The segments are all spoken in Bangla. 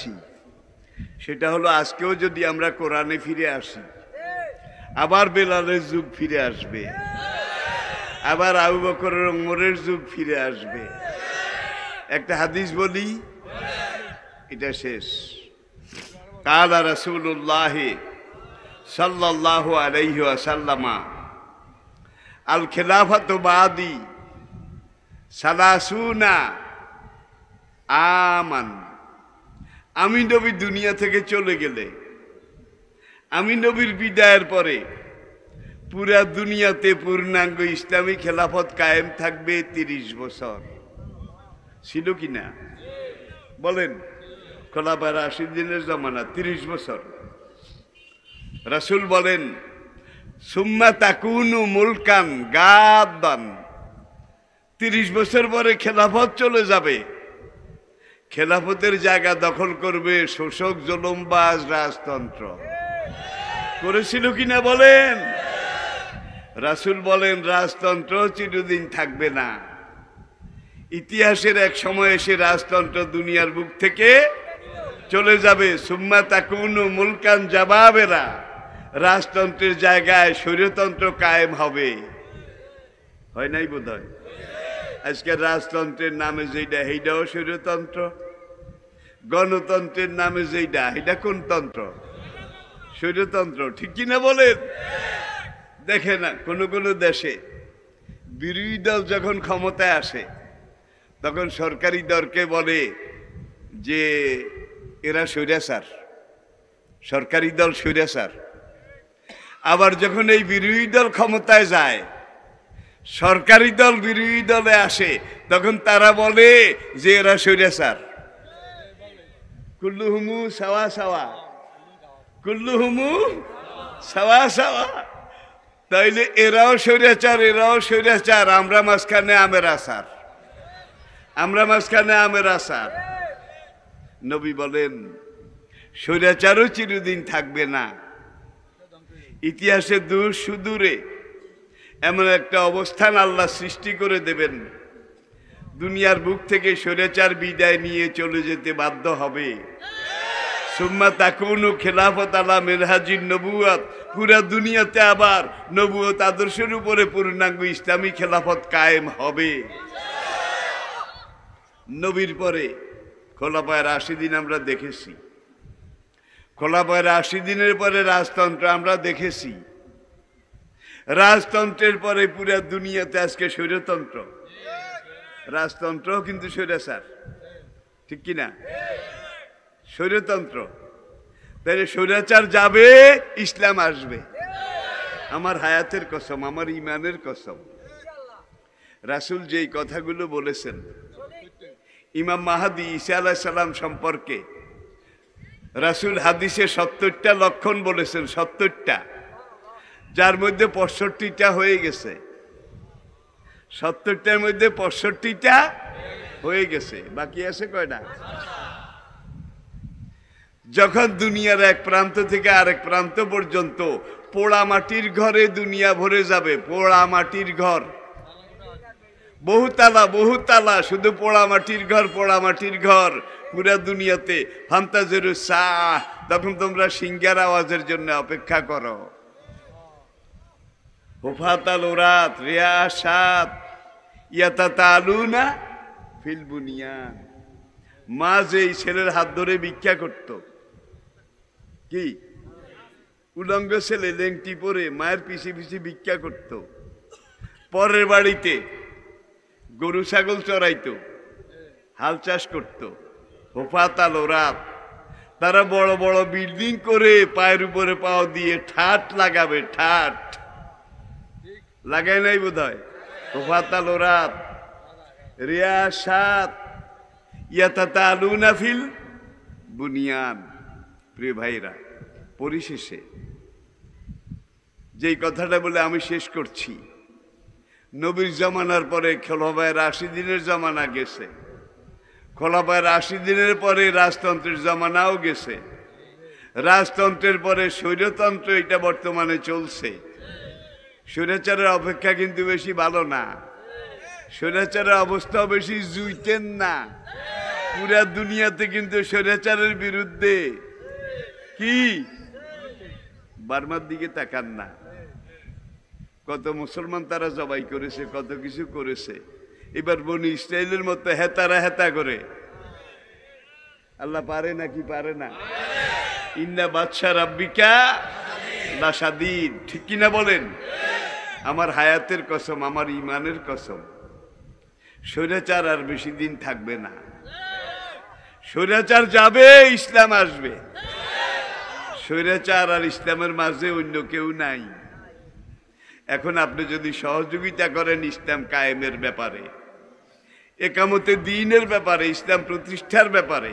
চাচ্ছি সেটা হলো আজকেও যদি আমরা কোরআনে ফিরে আসি, আবার বেলালের যুগ ফিরে আসবে, আবার আবু বকরের ওমরের যুগ ফিরে আসবে। একটা হাদিস বলি, এটা শেষ। কালা রাসূলুল্লাহ সাল্লাল্লাহু আলাইহি ওয়াসাল্লাম আল খিলাফাতু বাদি সালাসুনা আমান। আমি নবী দুনিয়া থেকে চলে গেলে, আমি নবীর বিদায়ের পরে পুরা দুনিয়াতে পূর্ণাঙ্গ ইসলামী খেলাফত কায়েম থাকবে 30 বছর। ছিল কি না বলেন? খোলাফায়ে রাশিদিনের জামানা 30 বছর। রাসূল বলেন সুম্মা তাকুনু মুলকান গাদ্দান, 30 বছর পরে খেলাফত চলে যাবে। খেলাফতের জায়গা দখল করবে শোষক জুলুমবাজ রাজতন্ত্র। করেছিল কিনা বলেন? রাসূল বলেন রাজতন্ত্র চিরদিন থাকবে না। ইতিহাসের এক সময় এসে রাজতন্ত্র দুনিয়ার বুক থেকে চলে যাবে। সুম্মা তাকুনু মুলকান জাবাবেরা, রাজতন্ত্রের জায়গায় স্বৈরতন্ত্র কায়েম হবে। হয় নাই বোধ হয়? আজকে রাজতন্ত্রের নামে যেটা সেইটাও স্বৈরতন্ত্র, গণতন্ত্রের নামে যেটা এটা কোন তন্ত্র? স্বৈরতন্ত্র। ঠিক কিনা বলেন? দেখে না কোনো কোনো দেশে বিরোধী দল যখন ক্ষমতায় আসে তখন সরকারি দলকে বলে যে এরা স্বৈরাচার, সরকারি দল স্বৈরাচার। আবার যখন এই বিরোধী দল ক্ষমতায় যায়, সরকারি দল বিরোধী দলে আসে, তখন তারা বলে যে এরা স্বৈরাচার। কুল্লুহুমু সাওয়া সাওয়া, কুল্লুহুমু সাওয়া সাওয়া। তাইলে এরাও স্বৈরাচার, এরাও স্বৈরাচার, আমরা মাঝখানে আমের আচার, আমরা মাঝখানে আমের আচার। নবী বলেন স্বৈরাচারও চিরদিন থাকবে না। ইতিহাসে দূর সুদূরে এমন একটা অবস্থান আল্লাহ সৃষ্টি করে দেবেন, দুনিয়ার বুক থেকে স্বৈরাচার বিদায় নিয়ে চলে যেতে বাধ্য হবে। সুম্মা তাকুনু খেলাফত আলা মিনহাজিন নবুয়ত, পুরা দুনিয়াতে আবার নবুয়ত আদর্শের উপরে পূর্ণাঙ্গ ইসলামী খেলাফত কায়েম হবে। নবীর পরে খোলাফায়ে রাশিদিন আমরা দেখেছি, খোলাফায়ে রাশিদিনের পরে রাজতন্ত্র আমরা দেখেছি, রাজতন্ত্রের পরে পুরা দুনিয়াতে আজকে স্বৈরতন্ত্র। রাজতন্ত্র কিন্তু স্বৈরাচার, ঠিক কিনা? স্বৈরতন্ত্র। তাহলে স্বৈরাচার যাবে, ইসলাম আসবে। আমার হায়াতের কসম, আমার ইমানের কসম। রাসূল যেই কথাগুলো বলেছেন ইমাম মাহদী ঈসা আলাইহিস সালাম সম্পর্কে, রাসূল হাদিসে 70টা লক্ষণ বলেছেন, 70টা, যার মধ্যে 65টা হয়ে গেছে। 70টার মধ্যে 65টা হয়ে গেছে, বাকি আছে কয়টা? যখন দুনিয়ার এক প্রান্ত থেকে আরেক প্রান্ত পর্যন্ত পোড়া মাটির ঘরে দুনিয়া ভরে যাবে, পোড়া মাটির ঘর, বহুতালা বহুতালা, শুধু পোড়া মাটির ঘর, পোড়া মাটির ঘর পুরা দুনিয়াতে। ফান্তাজেরু সাহ, তখন তোমরা সিংহার আওয়াজের জন্য অপেক্ষা করো। হুফাতাল উরাত রিয়াসাত ইয়াতাতালুনা ফিল বুনিয়ান। মা যে এই ছেলের হাত ধরে ভিক্ষা করত, কি উলঙ্গ ছেলে লেংটি পরে মায়ের পিছে পিছে ভিক্ষা করত, পরের বাড়িতে গরু ছাগল চড়াইতো, হাল চাষ করত। হুফাতাল উরাত, তারা বড় বড় বিল্ডিং করে পায়ের উপরে পাও দিয়ে ঠাট লাগাবে, ঠাট লাগায় নাই বোধ হয়। হুফাতাল উরাত রিয়াসাত ইয়াতাতালুনা ফিল বুনিয়ান। প্রিয় ভাইরা, পরিশেষে যেই কথাটা বলে আমি শেষ করছি, নবীর জামানার পরে খোলাফায়ে রাশিদিনের জামানা গেছে, খোলাফায়ে রাশিদিনের পরে রাজতন্ত্রের জামানাও গেছে, রাজতন্ত্রের পরে স্বৈরতন্ত্র, এটা বর্তমানে চলছে। স্বৈরাচারের অপেক্ষা কিন্তু বেশি ভালো না, স্বৈরাচারের অবস্থাও বেশি জুইতেন না। পুরা দুনিয়াতে কিন্তু স্বৈরাচারের বিরুদ্ধে কি বার্মার দিকে তাকান না, কত মুসলমান তারা জবাই করেছে, কত কিছু করেছে। এবার বনি ইসরায়েলের মতো হেতারা হেতা করে আল্লাহ পারে নাকি পারে না? ইন্না বাদশা রাব্বিকা লাশাদীদ, ঠিক কিনা বলেন? আমার হায়াতের কসম, আমার ইমানের কসম, স্বৈরাচার আর বেশি দিন থাকবে না। স্বৈরাচার যাবে, ইসলাম আসবে। স্বৈরাচার আর ইসলামের মাঝে অন্য কেউ নাই। এখন আপনি যদি সহযোগিতা করেন ইসলাম কায়েমের ব্যাপারে, একামতে দ্বীনের ব্যাপারে, ইসলাম প্রতিষ্ঠার ব্যাপারে,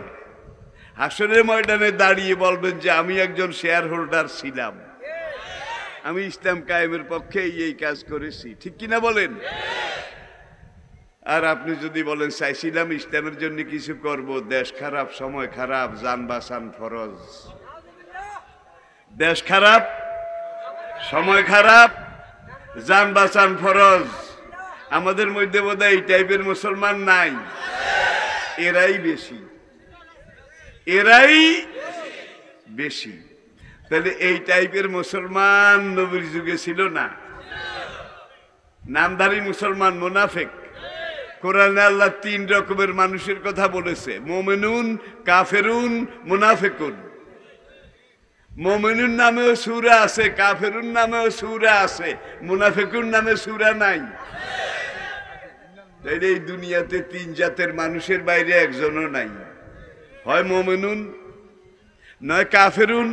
হাসরের ময়দানে দাঁড়িয়ে বলবেন যে আমি একজন শেয়ার হোল্ডার ছিলাম, আমি ইসলাম কায়েমের পক্ষে এই কাজ করেছি, ঠিক কিনা বলেন? আর আপনি যদি বলেন চাইছিলাম ইসলামের জন্য কিছু করব, দেশ খারাপ, সময় খারাপ, জান বাঁচান ফরজ। দেশ খারাপ, সময় খারাপ, জান বাঁচান ফরজ। আমাদের মধ্যে বোধহয় এই টাইপের মুসলমান নাই, এরাই বেশি, এরাই বেশি। তাহলে এই টাইপের মুসলমান নবীর যুগে ছিল না। নামধারী মুসলমান মুনাফিক। কোরআনে আল্লাহ 3 রকমের মানুষের কথা বলেছে, মুমিনুন, কাফেরুন, মুনাফিকুন। মুমিনুন নামেও সূরা আছে, কাফেরুন নামেও সূরা আছে, মুনাফিকুন নামে সূরা নাই। তাই এই দুনিয়াতে 3 জাতের মানুষের বাইরে একজনও নাই, হয় মুমিনুন, নয় কাফেরুন,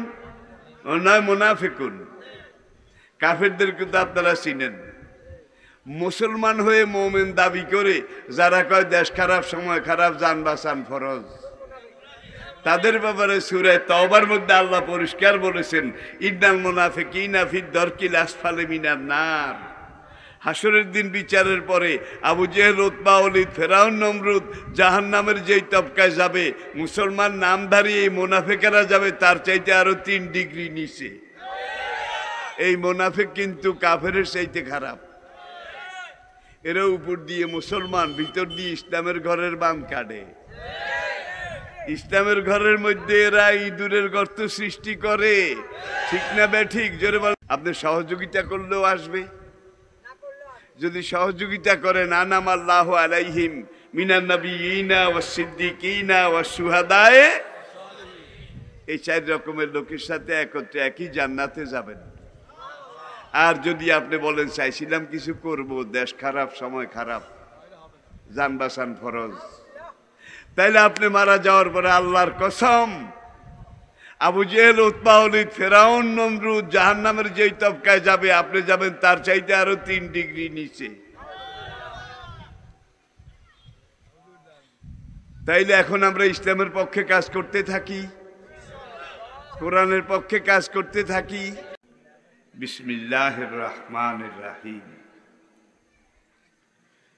নয় মুনাফিকুন। কাফেরদেরকে তো আপনারা চিনেন। মুসলমান হয়ে মুমিন দাবি করে যারা কয় দেশ খারাপ, সময় খারাপ, জান বাঁচান ফরজ, তাদের ব্যাপারে সূরা তাওবার মধ্যে আল্লাহ পরিষ্কার বলেছেন, ইন্নাল মুনাফিকিনা ফি দারকিল আসফালি মিনান নার। হাসরের দিন বিচারের পরে আবু জেহেল, উতবা, ওলীদ, ফেরাউন, নমরুদ জাহান্নামের যেই তবকায় যাবে, মুসলমান নামধারী এই মুনাফিকেরা যাবে তার চাইতে আরো 3 ডিগ্রি নিচে। এই মুনাফিক কিন্তু কাফেরের চাইতে খারাপ। এরা উপর দিয়ে মুসলমান, ভিতর দিয়ে ইসলামের ঘরের বাম কাটে। ইসলামের ঘরের মধ্যে এরা ইঁদুরের গর্ত সৃষ্টি করে, ঠিক না বেঠিক? জোরে বল। আপনি সহযোগিতা করলেও আসবে। যদি সহযোগিতা করেন, আনাম আল্লাহু আলাইহিম মিনান নাবিয়িনা ওয়াস সিদ্দিকিনা ওয়াস শুহাদায়ে, এই 4 রকমের লোকের সাথে একত্রে একই জান্নাতে যাবেন। আর যদি আপনি বলেন চাইছিলাম কিছু করব, দেশ খারাপ, সময় খারাপ, জান বাঁচান ফরজ, তাইলে আপনি মারা যাওয়ার পরে আল্লাহর কসম আবু জেহেল, উতবা, ওলীদ, ফেরাউন, নমরুদ জাহান্নামের যেই তবকায় যাবে, আপনি যাবেন তার চাইতে আরো 3 ডিগ্রি নিচে। তাইলে এখন আমরা ইসলামের পক্ষে কাজ করতে থাকি, কোরআনের পক্ষে কাজ করতে থাকি। বিসমিল্লাহির রহমানির রহিম।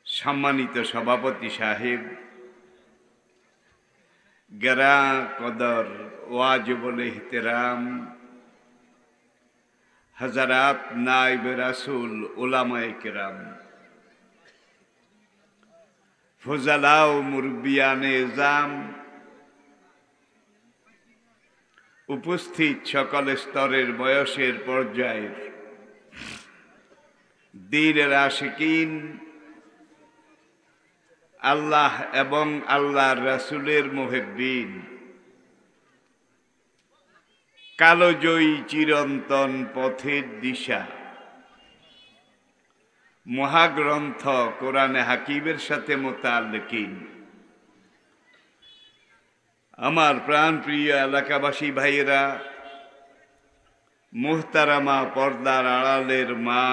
সম্মানিত সভাপতি সাহেব, গেরা কদর ওয়াজিবুল ইহতিরাম হযরত নায়েব রাসূল, উলামায়ে কেরাম, ফুজালা ও মুরব্বিয়ানে ইজাম, উপস্থিত সকল স্তরের, বয়সের, পর্যায়ের দ্বীনের আশিকিন, আল্লাহ এবং আল্লাহর রাসূলের মুহিব্বিন, কালোজয়ী চিরন্তন পথের দিশা, মহাগ্রন্থ কোরআনে হাকিমের সাথে মুতাআল্লিকিন, আমার প্রাণপ্রিয় এলাকাবাসী ভাইয়েরা, মুহতারামা পর্দার আড়ালের মা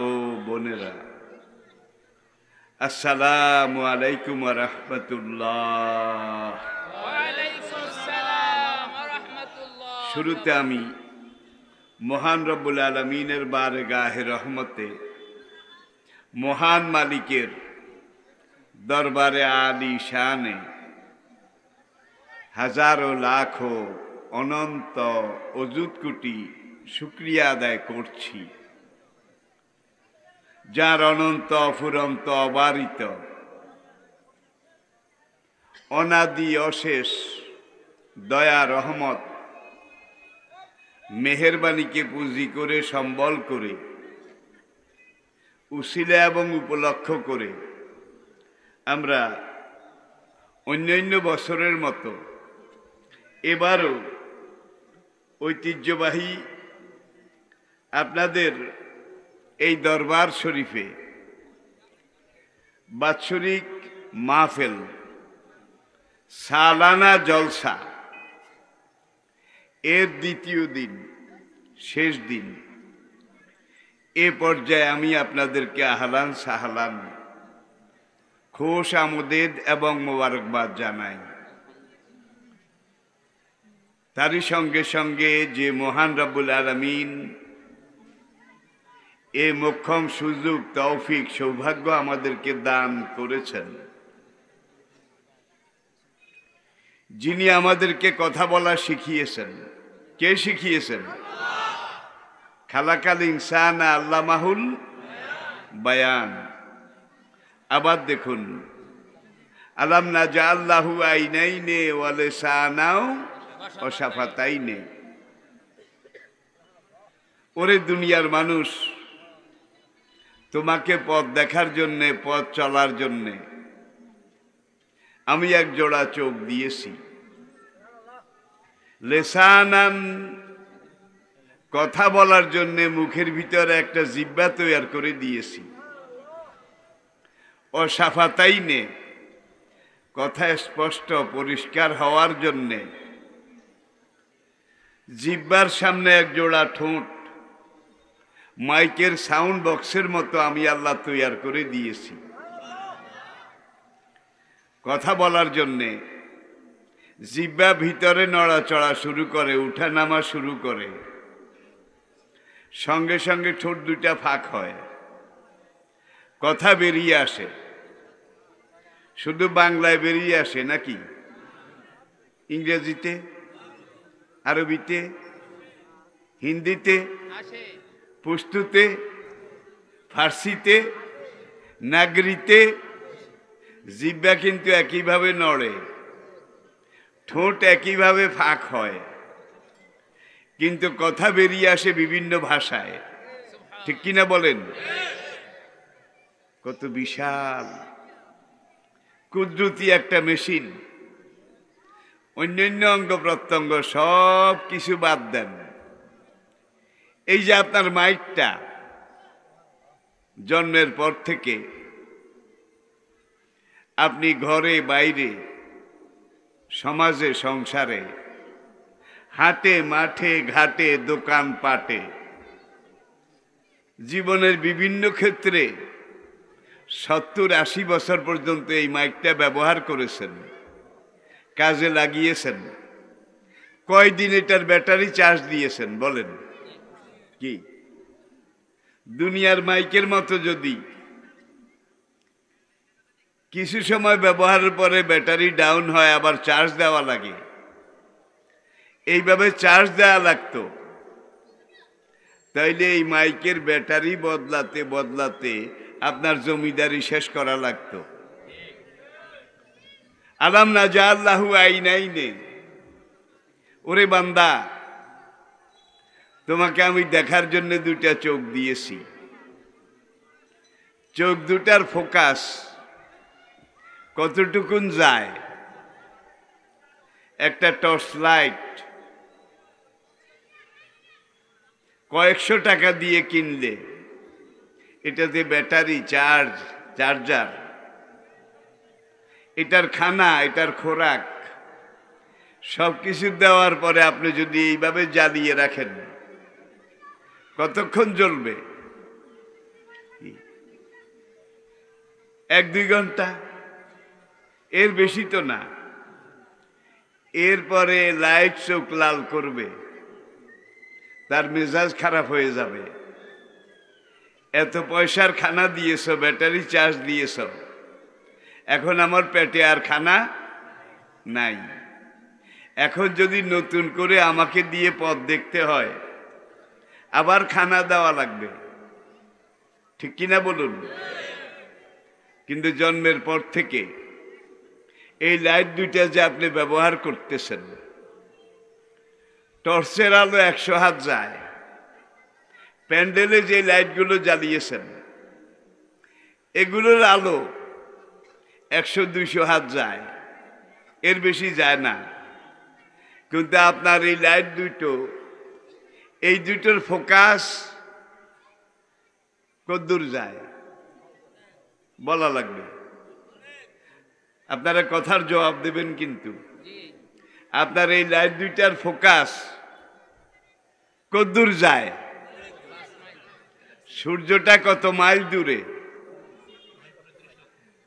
ও বোনেরা, আসসালামু আলাইকুম ওয়া রাহমাতুল্লাহ। শুরুতে আমি মহান রব্বুল আলামিনের বারগাহে রহমতে, মহান মালিকের দরবারে আলী শানে হাজারো লাখো অনন্ত অযুত কোটি শুকরিয়া আদায় করছি, যার অনন্ত অফুরন্ত অবারিত অনাদি অশেষ দয়া রহমত মেহেরবানিকে পুঁজি করে সম্বল করে উসিলা এবং উপলক্ষ করে আমরা অন্যান্য বছরের মতো এবারও ঐতিহ্যবাহী আপনাদের এই দরবার শরীফে বাৎসরিক মাহফিল সালানা জলসা এর দ্বিতীয় দিন শেষ দিন এ পর্যায়ে আমি আপনাদেরকে আহলান সাহলান খোশ আমদেদ এবং মোবারকবাদ জানাই। তারই সঙ্গে সঙ্গে যে মহান রব্বুল আলামিন এ মোক্ষম সুযোগ তৌফিক সৌভাগ্য আমাদেরকে দান করেছেন, যিনি আমাদেরকে কথা বলা শিখিয়েছেন। কে শিখিয়েছেন? খালাকাল ইনসানা আল্লামাহুল বায়ান। আবার দেখুন, আলাম নাজআল্লাহু আইনাইনে ওয়া লিসানাও ওয়া শাফাতাইনে। ওরে দুনিয়ার মানুষ, তোমাকে পথ দেখার জন্যে, পথ চলার জন্যে আমি এক জোড়া চোখ দিয়েছি, লেসানান কথা বলার জন্যে মুখের ভিতরে একটা জিহ্বা তৈরি করে দিয়েছি, ও শাফাতাইনে কথা স্পষ্ট পরিষ্কার হওয়ার জন্যে জিহ্বার সামনে এক জোড়া ঠোঁট মাইকের সাউন্ড বক্সের মতো আমি আল্লাহ তৈরি করে দিয়েছি। কথা বলার জন্যে জিহ্বা ভিতরে নড়াচড়া শুরু করে, উঠা নামা শুরু করে, সঙ্গে সঙ্গে ঠোঁট দুটা ফাঁক হয়, কথা বেরিয়ে আসে। শুধু বাংলায় বেরিয়ে আসে নাকি? ইংরেজিতে, আরবিতে, হিন্দিতে, পশতুতে, ফার্সিতে, নাগরিতে জিহ্বা কিন্তু একইভাবে নড়ে, ঠোঁট একইভাবে ফাঁক হয়, কিন্তু কথা বেরিয়ে আসে বিভিন্ন ভাষায়। ঠিক কিনা বলেন? কত বিশাল কুদরতি একটা মেশিন। অন্যান্য অঙ্গ প্রত্যঙ্গ সব কিছু বাদ দেন, এই যে আপনার মাইকটা জন্মের পর থেকে আপনি ঘরে বাইরে সমাজে সংসারে হাটে মাঠে ঘাটে দোকান পাটে জীবনের বিভিন্ন ক্ষেত্রে 70-80 বছর পর্যন্ত এই মাইকটা ব্যবহার করেছেন, কাজে লাগিয়েছেন। কয়দিন এটার ব্যাটারি চার্জ দিয়েছেন বলেন? কি দুনিয়ার মাইকের মতো যদি কিছু সময় ব্যবহারের পরে ব্যাটারি ডাউন হয়, আবার চার্জ দেওয়া লাগে, এইভাবে চার্জ দেওয়া লাগতো, তাইলে এই মাইকের ব্যাটারি বদলাতে বদলাতে আপনার জমিদারি শেষ করা লাগতো। আলাম নাজআল্লাহু আইনাইনে, ওরে বান্দা, তোমাকে আমি দেখার জন্য দুটা চোখ দিয়েছি। চোখ দুটার ফোকাস কতটুকুন যায়? একটা টর্চ লাইট কয়েকশো টাকা দিয়ে কিনলে এটাতে ব্যাটারি, চার্জার, এটার খানা, এটার খোরাক সবকিছু দেওয়ার পরে আপনি যদি এইভাবে জ্বালিয়ে রাখেন, কতক্ষণ জ্বলবে? 1-2 ঘন্টা, এর বেশি তো না। এরপরে লাইট চোখ লাল করবে, তার মেজাজ খারাপ হয়ে যাবে। এত পয়সার খানা দিয়েছ, ব্যাটারি চার্জ দিয়েছ, এখন আমার পেটে আর খানা নাই, এখন যদি নতুন করে আমাকে দিয়ে পথ দেখতে হয়, আবার খানা দেওয়া লাগবে। ঠিক কিনা বলুন? কিন্তু জন্মের পর থেকে এই লাইট দুইটা যে আপনি ব্যবহার করতেছেন, টর্চের আলো 100 হাত যায়, প্যান্ডেলে যে লাইটগুলো জ্বালিয়েছেন এগুলোর আলো 100-200 হাত যায়, এর বেশি যায় না। কিন্তু আপনার এই লাইট দুটো, এই দুটোর ফোকাস কতদূর যায় বলা লাগবে। আপনারা কথার জবাব দেবেন, কিন্তু আপনার এই লাইট দুইটার ফোকাস কতদূর যায়? সূর্যটা কত মাইল দূরে?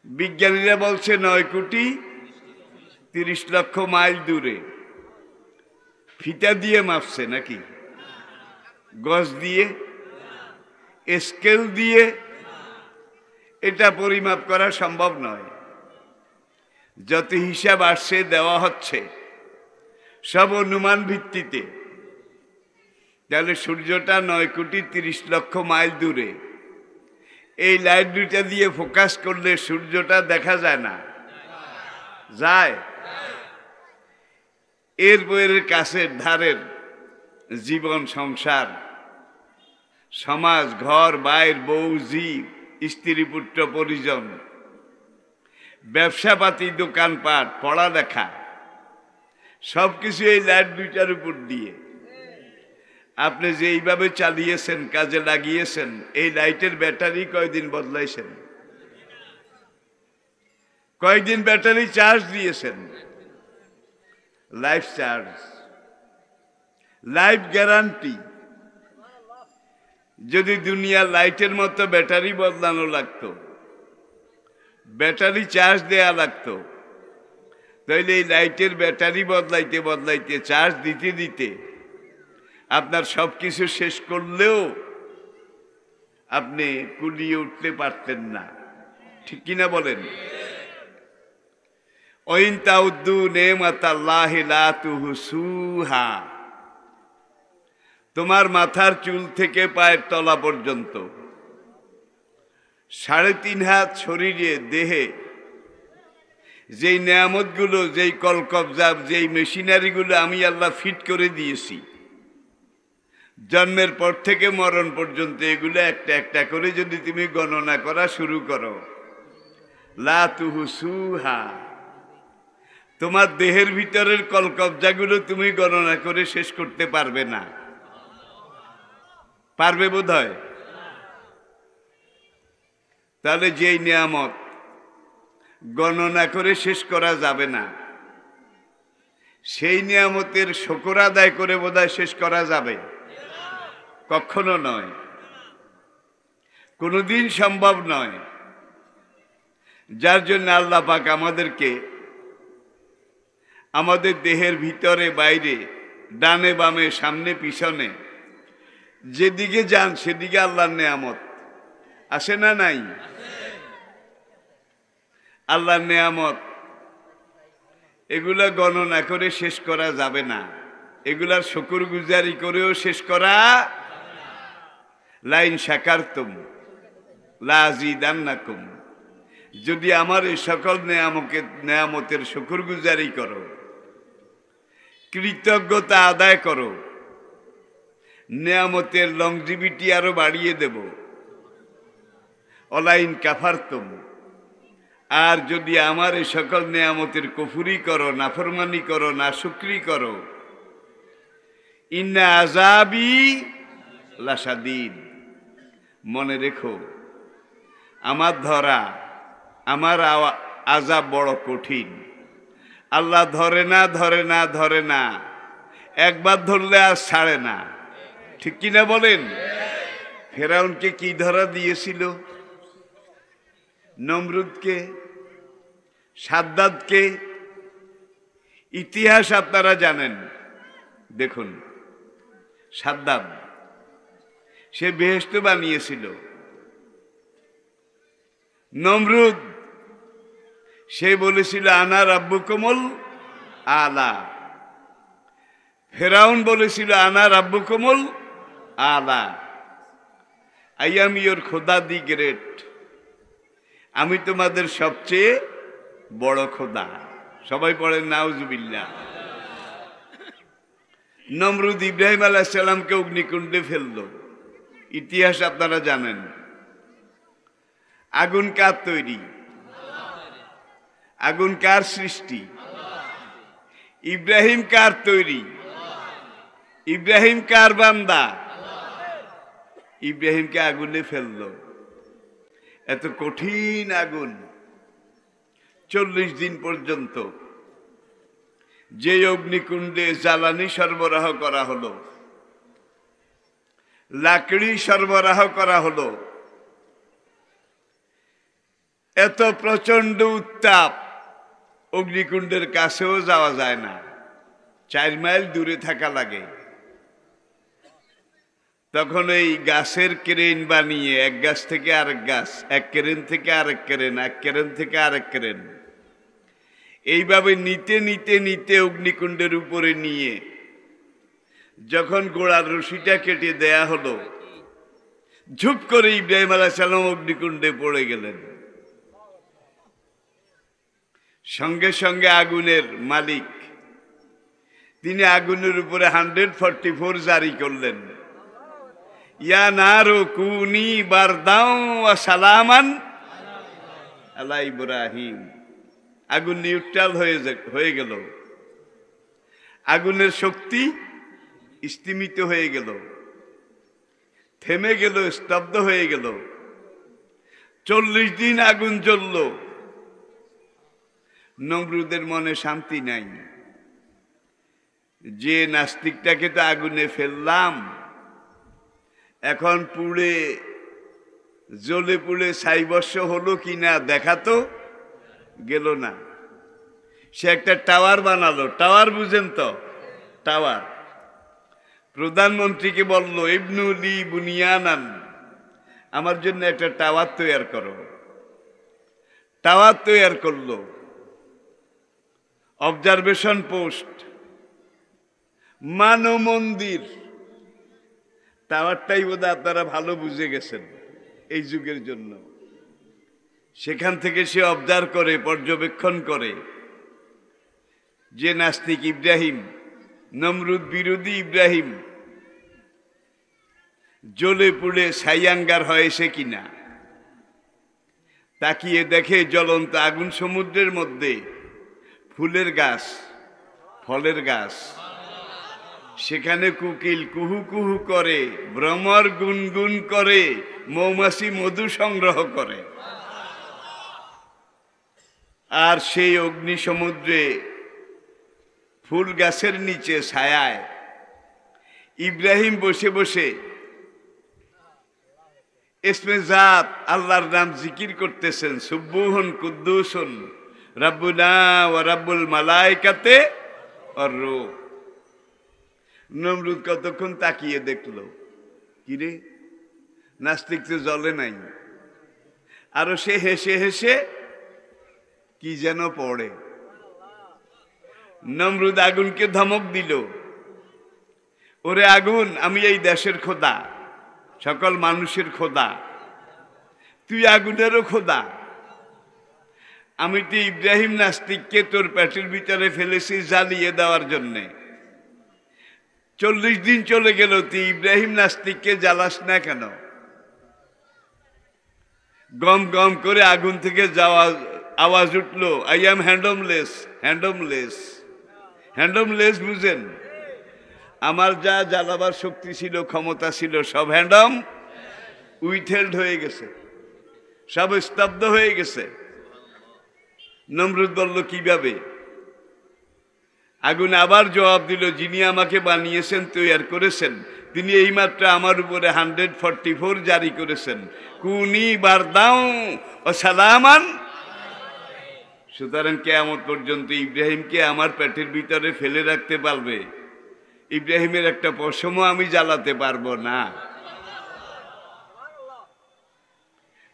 বিজ্ঞানীরা বলছে 9,30,00,000 মাইল দূরে। ফিতা দিয়ে মাপছে নাকি? গজ দিয়ে, স্কেল দিয়ে এটা পরিমাপ করা সম্ভব নয়। যত হিসাব আসছে দেওয়া হচ্ছে সব অনুমান ভিত্তিতে। তাহলে সূর্যটা 9,30,00,000 মাইল দূরে। এই লাইট দুইটা দিয়ে ফোকাস করলে সূর্যটা দেখা যায় না? যায়। এর বইয়ের কাছের ধারের জীবন, সংসার, সমাজ, ঘর, বাইর, বউ, জীব, স্ত্রী, পুত্র, পরিজন, ব্যবসাপাতি, দোকানপাট, পড়ালেখা, সবকিছু এই লাইট দুইটার উপর দিয়ে। আপনি যে এইভাবে চালিয়েছেন, কাজে লাগিয়েছেন, এই লাইটের ব্যাটারি কয়দিন বদলাইছেন? কয়দিন ব্যাটারি চার্জ দিয়েছেন? Life charge, life guarantee. যদি দুনিয়ার লাইটের মতো ব্যাটারি বদলানো লাগতো, ব্যাটারি চার্জ দেয়া লাগতো, তাহলে এই লাইটের ব্যাটারি বদলাইতে বদলাইতে, চার্জ দিতে দিতে আপনার সবকিছু শেষ করলেও আপনি কুলিয়ে উঠতে পারতেন না। ঠিক কিনা বলেন? ওয়াইন তাউদ্দু নি'মাতাল্লাহি লা তুহসুহা। তোমার মাথার চুল থেকে পায়ের তলা পর্যন্ত 3.5 হাত শরীরে, দেহে যেই নেয়ামতগুলো, যেই কলকবজা, যেই মেশিনারিগুলো আমি আল্লাহ ফিট করে দিয়েছি, জন্মের পর থেকে মরণ পর্যন্ত, এগুলো একটা একটা করে যদি তুমি গণনা করা শুরু করো, লা তুহসুহা, তোমার দেহের ভিতরের কলকবজাগুলো তুমি গণনা করে শেষ করতে পারবে না। পারবে বোধ হয়? তাহলে যেই নিয়ামত গণনা করে শেষ করা যাবে না, সেই নিয়ামতের শুকর আদায় করে বোধহয় শেষ করা যাবে? কখনো নয়, কোনোদিন সম্ভব নয়। যার জন্য আল্লাহ পাক আমাদেরকে আমাদের দেহের ভিতরে বাইরে, ডানে বামে, সামনে পিছনে, যেদিকে যান সেদিকে আল্লাহর নেয়ামত আসে না? নাই? আল্লাহর নেয়ামত এগুলা গণনা করে শেষ করা যাবে না। এগুলার শুকরগুজারি করেও শেষ করা। লাইন শাকারতুম লাযিদান্নাকুম, যদি আমার এই সকল নেয়ামতের শুকরগুজারি করো, কৃতজ্ঞতা আদায় করো, নেয়ামতের লংজিভিটি আরো বাড়িয়ে দেব। অলাইন কাফারতুম, আর যদি আমার এই সকল নেয়ামতের কুফরি করো, নাফরমানি করো, নাশুকরি করো, ইন্না আযাবি লাশাদীদ, মনে রেখো আমার ধরা, আমার আযাব বড় কঠিন। আল্লাহ ধরে না, ধরে না, ধরে না, একবার ধরলে আর ছাড়ে না। ঠিক কিনা বলেন? ফেরাউনকে কি ধরা দিয়েছিল? নমরুদকে, সাদ্দাতকে। ইতিহাস আপনারা জানেন। দেখুন, সাদ্দাত সে বেহেশত বানিয়েছিল। নমরুদ সে বলেছিল আনা রাব্বুকুমুল আলা। ফেরাউন বলেছিল আনা রাব্বুকুমুল আলা, আই এম ইয়োর খোদা দি গ্রেট, আমি তোমাদের সবচেয়ে বড় খোদা। সবাই পড়েন নাউজুবিল্লাহ। নমরুদ ইব্রাহিম আলাইহিস সালামকে অগ্নিকুণ্ডে ফেললো। ইতিহাস আপনারা জানেন। আগুন কার তৈরি? আগুন কার সৃষ্টি? ইব্রাহিম কার তৈরি? ইব্রাহিম কার বান্দা? ইব্রাহিমকে আগুনে ফেললো। এত কঠিন আগুন 40 দিন পর্যন্ত যে অগ্নিকুণ্ডে জ্বালানি সরবরাহ করা হলো, লাকড়ি সরবরাহ করা হলো, এত প্রচন্ড উত্তাপ, অগ্নিকুণ্ডের কাছেও যাওয়া যায় না, 4 মাইল দূরে থাকা লাগে। তখন এই গাছের ক্রেন বানিয়ে এক গাছ থেকে আরেক গাছ, এক ক্রেন থেকে আরেক ক্রেন, এক ক্রেন থেকে আরেক ক্রেন, এইভাবে নিতে নিতে নিতে অগ্নিকুণ্ডের উপরে নিয়ে যখন গোড়ার রশিটা কেটে দেয়া হলো, ঝুপ করে ইব্রাহিম আলাইহিস সালাম অগ্নিকুণ্ডে পড়ে গেলেন। সঙ্গে সঙ্গে আগুনের মালিক তিনি আগুনের উপরে 144 জারি করলেন, ইয়া নারু কুনি বারদাও ওয়া সালামান আলা ইব্রাহিম। আগুন নিউট্রাল হয়ে গেল, আগুনের শক্তি স্তিমিত হয়ে গেল, থেমে গেল, স্তব্ধ হয়ে গেল। 40 দিন আগুন জ্বলল। নমরুদের মনে শান্তি নাই, যে নাস্তিকটাকে তো আগুনে ফেললাম, এখন পুড়ে জ্বলে পুড়ে ছাইবর্ষ হলো কিনা দেখা তো গেল না। সে একটা টাওয়ার বানালো। টাওয়ার বুঝেন তো? টাওয়ার। প্রধানমন্ত্রীকে বলল, ইবনুলি বুনিয়ানান, আমার জন্য একটা টাওয়ার তৈরি করো। টাওয়ার তৈরি করলো, অবজারভেশন পোস্ট, মানব মন্দির। টাওয়ারটাই বোধহয় আপনারা ভালো বুঝে গেছেন এই যুগের জন্য। সেখান থেকে সে অবজার্ভ করে, পর্যবেক্ষণ করে যে নাস্তিক ইব্রাহিম, নমরুদ বিরোধী ইব্রাহিম জ্বলে পুড়ে ছাইয়াঙ্গার হয়েছে কিনা। তাকিয়ে দেখে জ্বলন্ত আগুন সমুদ্রের মধ্যে ফুলের গাছ, ফলের গাছ, সেখানে কোকিল কুহু কুহু করে, ভ্রমর গুনগুন করে, মৌমাছি মধু সংগ্রহ করে। আর সেই অগ্নি সমুদ্রে ফুল গাছের নিচে ছায়ায় ইব্রাহিম বসে বসে ইসমে জাত আল্লাহর নাম জিকির করতেছেন, সুব্বুহুন কুদ্দুসুন রাব্বুনা ওয়া রাব্বুল মালাইকাতে ওয়ার রূহ। নমরুদ কতক্ষণ তাকিয়ে দেখলো, কিরে নাস্তিক তো জ্বলে নাই। আরো সে হেসে হেসে কি যেন পড়ে। নমরুদ আগুনকে ধমক দিল, ওরে আগুন, আমি এই দেশের খোদা, সকল মানুষের খোদা, তুই আগুনেরও খোদা। আমি তো ইব্রাহিম নাস্তিককে তোর পেটের ভিতরে ফেলেছি জ্বালিয়ে দেওয়ার জন্যে। 40 দিন চলে গেল, তুই ইব্রাহিম নাস্তিককে জ্বালাস না কেন? গম গম করে আগুন থেকে যাওয়া আওয়াজ উঠলো, আই এম হ্যান্ডমলেস। হ্যান্ডমলেস, হ্যান্ডমলেস বুঝেন? আমার যা জ্বালাবার শক্তি ছিল, ক্ষমতা ছিল, সব হ্যান্ডম উইথহেল্ড হয়ে গেছে, সব স্তব্ধ হয়ে গেছে। নমরুদ বলল, কিভাবে? আগুন আবার জবাব দিল, যিনি আমাকে বানিয়েছেন, তৈরি করেছেন, তিনি এইমাত্র আমার উপরে 144 জারি করেছেন, কুনি বারদাও ও সালামান। সুতরাং কিয়ামত পর্যন্ত ইব্রাহিমকে আমার পেটের ভিতরে ফেলে রাখতে পারবে, ইব্রাহিমের একটা পশমও আমি জ্বালাতে পারবো না।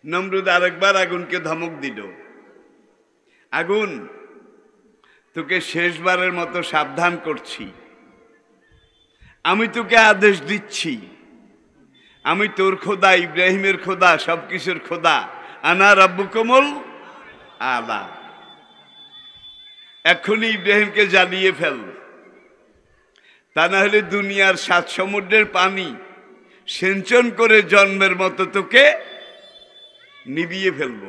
নমরুদ আরেকবার আগুনকে ধমক দিল, আগুন, তোকে শেষবারের মতো সাবধান করছি, আমি তোকে আদেশ দিচ্ছি, আমি তোর খোদা, ইব্রাহিমের খোদা, সবকিছুর খোদা, আনা রাব্বুকুমুল আলা। এখনই ইব্রাহিমকে জ্বালিয়ে ফেল, তা না হলে দুনিয়ার 7 সমুদ্রের পানি সিঞ্চন করে জন্মের মতো তোকে নিভিয়ে ফেলব।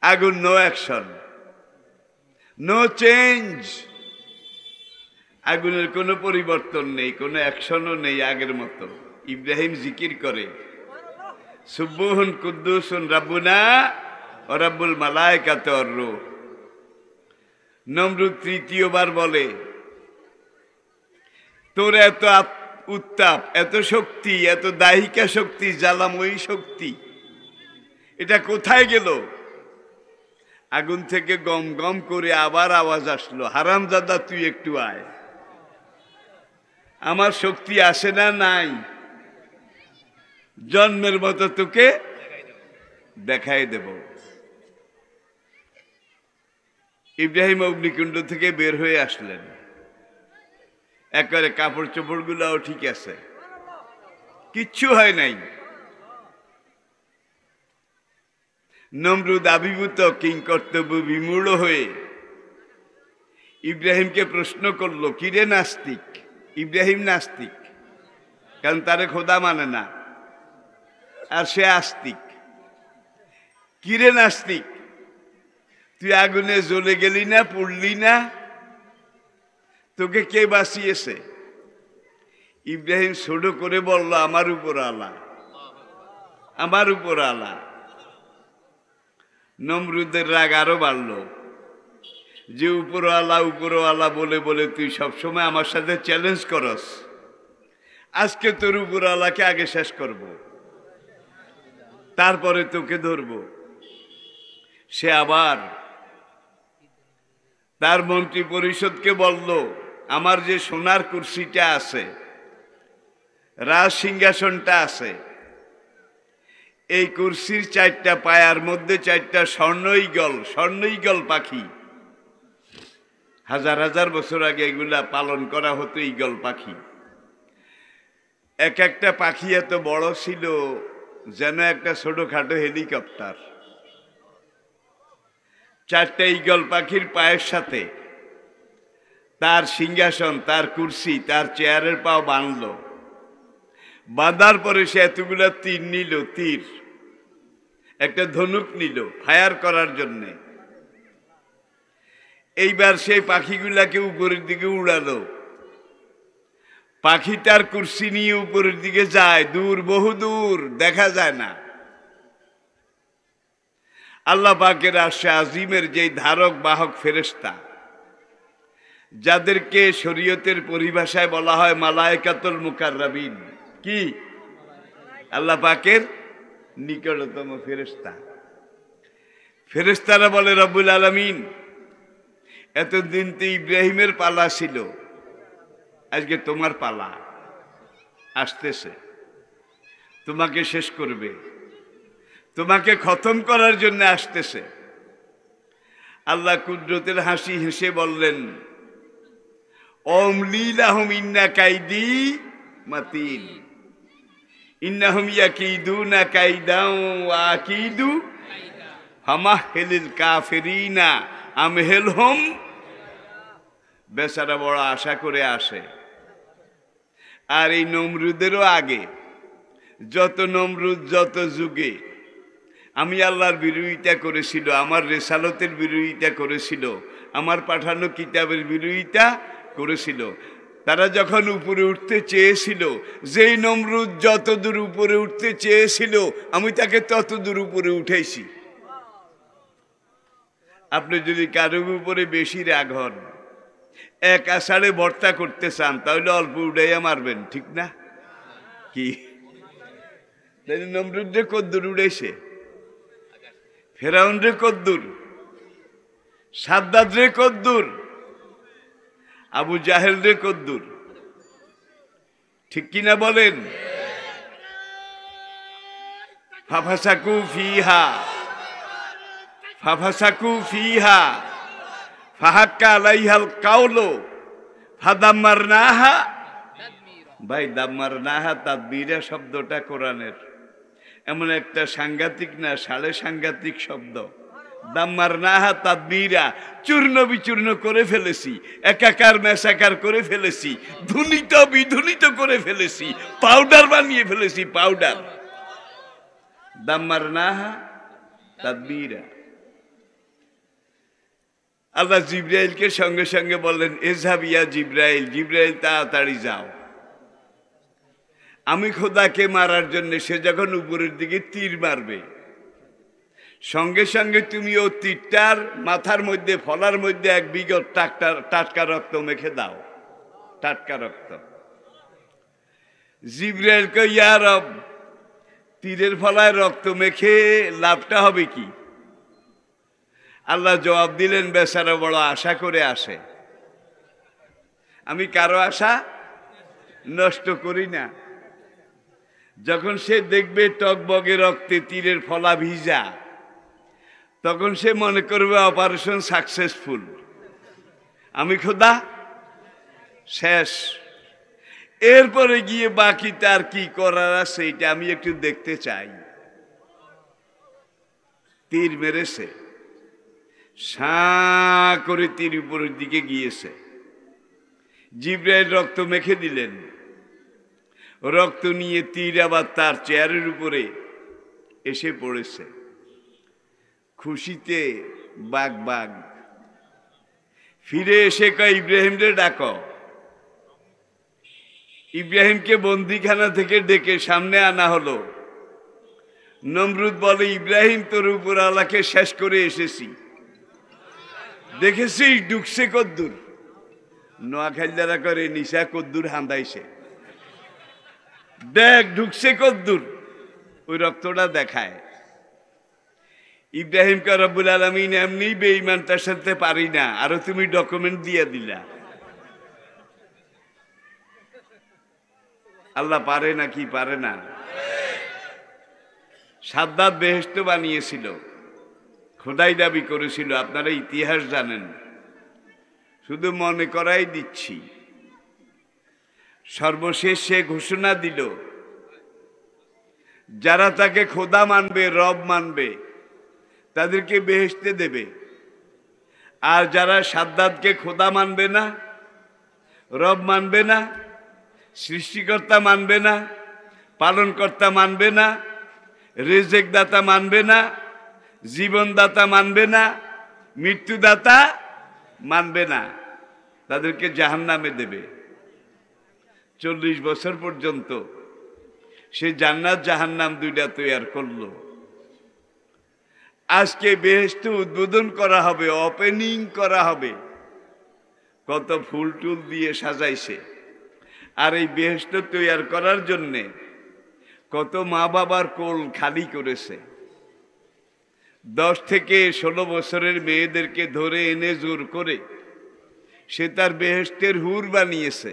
আগুন, নো অ্যাকশন, নো চেঞ্জ। আগুনের কোনো পরিবর্তন নেই, কোনো অ্যাকশনও নেই আগের মতো। ইব্রাহিম জিকির করে সুবহুন কুদ্দুসুন রাব্বুনা ওয়া রাব্বুল মালায়েকাতি ওয়ার রূহ। নমরুদ তৃতীয়বার বলে, তোর এত উত্তাপ, এত শক্তি, এত দাহিকা শক্তি, জ্বালাময়ী শক্তি, এটা কোথায় গেল? আগুন থেকে গম গম করে আবার আওয়াজ আসলো, হারামজাদা তুই একটু আয়, আমার শক্তি আসে না নাই, জন্মের মতো তোকে দেখাই দেব। ইব্রাহিম অগ্নিকুণ্ড থেকে বের হয়ে আসলেন, একবারে কাপড় চোপড় গুলাও ঠিক আছে, কিচ্ছু হয় নাই। নমরুদ আবির্ভূত কিংকর্তব্য বিমূঢ় হয়ে ইব্রাহিমকে প্রশ্ন করলো, কিরে নাস্তিক? ইব্রাহিম নাস্তিক, কারণ তারে খোদা মানে না, আর সে আস্তিক। কিরে নাস্তিক, তুই আগুনে জ্বলে গেলি না, পড়লি না? তোকে কে বাঁচিয়েছে? ইব্রাহিম ছোট করে বলল, আমার উপর আল্লাহ, আমার উপর আল্লাহ। নমরুদের রাগ আরো বাড়ল, যে উপরওয়ালা বলে বলে তুই সবসময় আমার সাথে চ্যালেঞ্জ করস, আজকে তোর উপরওয়ালাকে আগে শেষ করব, তারপরে তোকে ধরব। সে আবার তার মন্ত্রী পরিষদকে বলল, আমার যে সোনার কুরসিটা আছে, রাজ সিংহাসনটা আছে, এই কুরসির 4টা পায়ার মধ্যে 4টা স্বর্ণ ঈগল পাখি, হাজার হাজার বছর আগে এগুলা পালন করা হতো, ঈগল পাখি। এক একটা পাখি এত বড় ছিল যেন একটা ছোটখাটো হেলিকপ্টার। 4টা ঈগল পাখির পায়ের সাথে তার সিংহাসন, তার কুরসি, তার চেয়ারের পাও বাঁধল। বাঁধার পরে সে এতগুলা তীর নিল, একটা ধনুক নিল ফায়ার করার জন্যে। এইবার সেই পাখিগুলাকে উপরের দিকে উড়ালো। পাখিটার কুরসি নিয়ে উপরের দিকে যায়, দূর, বহু দূর, দেখা যায় না। আল্লাহ পাকের আরশে আজিমের যেই ধারক বাহক ফেরেশতা, যাদেরকে শরীয়তের পরিভাষায় বলা হয় মালায়েকাতুল মুকাররাবিন, কি? আল্লাহ পাকের নিকটতম ফেরেশতা। ফেরেশতারা বলে, রব্বুল আলামিন, এতদিন তো ইব্রাহিমের পালা ছিল, আজকে তোমার পালা আসতেছে, তোমাকে শেষ করবে, তোমাকে খতম করার জন্য আসতেছে। আল্লাহ কুদরতের হাসি হেসে বললেন, অমলি লাহুম ইন্না কাইদি মাতিন, ইন্নাহুম ইয়াকিদুনা কাইদাও ওয়া আকিদু ফামাহহিলিল কাফিরিনা আমহিলহুম। বেচারা বড় আশা করে আসে। আর এই নমরুদেরও আগে যত নমরুদ, যত যুগে আমি আল্লাহর বিরোধিতা করেছিল, আমার রেসালতের বিরোধিতা করেছিল, আমার পাঠানো কিতাবের বিরোধিতা করেছিল, তারা যখন উপরে উঠতে চেয়েছিল, যেই নমরুদ যত দূর উপরে উঠতে চেয়েছিল, আমি তাকে তত দূর উপরে উঠেছি। আপনি যদি কারোর উপরে বেশি রাগ হন, এক আষাঢ়ে ভর্তা করতে চান, তাহলে অল্প উড়াইয়া মারবেন, ঠিক না? কি নমরুদ রে কদ্দুর উড়েছে, ফেরাউন রে কদ্দুর, সাদ্দাদ রে কদ্দুর, আবু জাহেল রে কদ্দুর, ঠিক কিনা বলেন? ফাফাসাকু ফিহা ফাহাক্কা আলাইহাল কাউলু ফাদাম্মারনাহা। ভাই, দাম্মারনাহা তাদবীরা শব্দটা কোরআনের এমন একটা সাংঘাতিক না সাড়ে সাংঘাতিক শব্দ, দাম্মারনাহা তাদবীরা, চূর্ণ বিচূর্ণ করে ফেলেছি, একাকার মেশাকার করে ফেলেছি, ধুনিত বিধুনিত করে ফেলেছি, পাউডার বানিয়ে ফেলেছি, পাউডার। দাম্মারনাহা তাদবীরা। আল্লাহ জিব্রাইলকে সঙ্গে সঙ্গে বললেন, এযহাব ইয়া জিব্রাইল, জিব্রাইল তাড়াতাড়ি যাও। আমি খোদাকে মারার জন্য সে যখন উপরের দিকে তীর মারবে, সঙ্গে সঙ্গে তুমি ও তীরটার মাথার মধ্যে ফলার মধ্যে এক বিগত টাটকা রক্ত মেখে দাও, টাটকা রক্ত। জিব্রাইল কয়, ইয়া রব, তীরের ফলায় রক্ত মেখে লাভটা হবে কি? আল্লাহ জবাব দিলেন, বেচারা বড় আশা করে আসে, আমি কারো আশা নষ্ট করি না। যখন সে দেখবে টকবগে রক্তে তীরের ফলা ভিজা, তখন সে মনে করবে অপারেশন সাকসেসফুল, আমি খোদা শেষ। এরপরে গিয়ে বাকি তার কি করার আছে এটা আমি একটু দেখতে চাই। তীর মেরেছে, সাঁ করে তীর উপরের দিকে গিয়েছে। জিব্রাইল রক্ত মেখে দিলেন, রক্ত নিয়ে তীর আবার তার চেয়ারের উপরে এসে পড়েছে। খুশিতে বাগ বাগ ফিরে এসে কয়, ইব্রাহিম রে ডাকো। ইব্রাহিমকে বন্দিখানা থেকে ডেকে সামনে আনা হলো। নমরুদ বলে, ইব্রাহিম, তোর উপর আল্লাহকে শেষ করে এসেছি, দেখেছিস ঢুকছে কদ্দুর। নোয়াখালীরা করে, নিশা কদ্দুর হান্দাইছে, দেখ ঢুকছে কদ্দুর, ওই রক্তটা দেখায়। ইব্রাহিমকে রব্বুল আলামিন এমনি বেঈমানটার সাথে পারি না, আরো তুমি ডকুমেন্ট দিয়ে দিলা। আল্লাহ পারে না কি পারে না? সাদ্দাত বেহেশত বানিয়েছিল, খোদাই দাবি করেছিল, আপনারা ইতিহাস জানেন, শুধু মনে করাই দিচ্ছি। সর্বশেষ সে ঘোষণা দিল, যারা তাকে খোদা মানবে, রব মানবে, তাদেরকে বেহেশতে দেবে। আর যারা সাদ্দাতকে খোদা মানবে না, রব মানবে না, সৃষ্টিকর্তা মানবে না, পালনকর্তা মানবে না, রিজিক দাতা মানবে না, জীবনদাতা মানবে না, মৃত্যুদাতা মানবে না, তাদেরকে জাহান্নামে দেবে। 40 বছর পর্যন্ত সে জান্নাত জাহান্নাম দুইটা তৈরি করলো। আজকে বেহেশত উদ্বোধন করা হবে, ওপেনিং করা হবে, কত ফুল টুল দিয়ে সাজাইছে। আর এই বেহেশত তৈরি করার জন্যে কত মা বাবার কোল খালি করেছে। 10 থেকে 16 বছরের মেয়েদেরকে ধরে এনে জোর করে সে তার বেহেশতের হুর বানিয়েছে।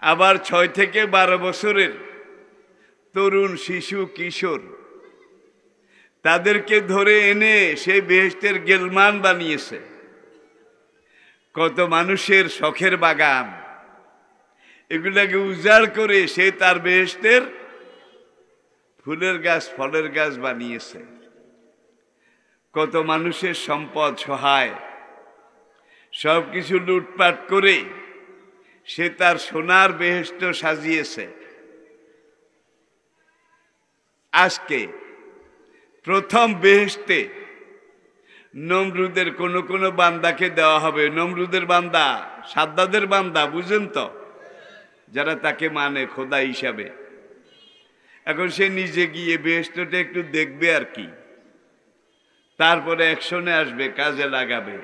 আবার 6 থেকে 12 বছরের তরুণ শিশু কিশোর তাদেরকে ধরে এনে সেই বেহেশতের গেলমান বানিয়েছে। কত মানুষের শখের বাগান, এগুলাকে উজাড় করে সে তার বেহেশতের ফুলের গাছ, ফলের গাছ বানিয়েছে। কত মানুষের সম্পদ সহায়, সবকিছু লুটপাট করে সে তার সোনার বেহেশত সাজিয়েছে। আজকে প্রথম বেহেশতে নমরুদের কোন বান্দাকে দেওয়া হবে। নমরুদের বান্দা, সাদ্দাদের বান্দা, বুঝেন তো, যারা তাকে মানে খোদা হিসাবে। এখন সে নিজে গিয়ে বেহেশতটা একটু দেখবে আর কি, তারপরে অ্যাকশনে আসবে, কাজে লাগাবে।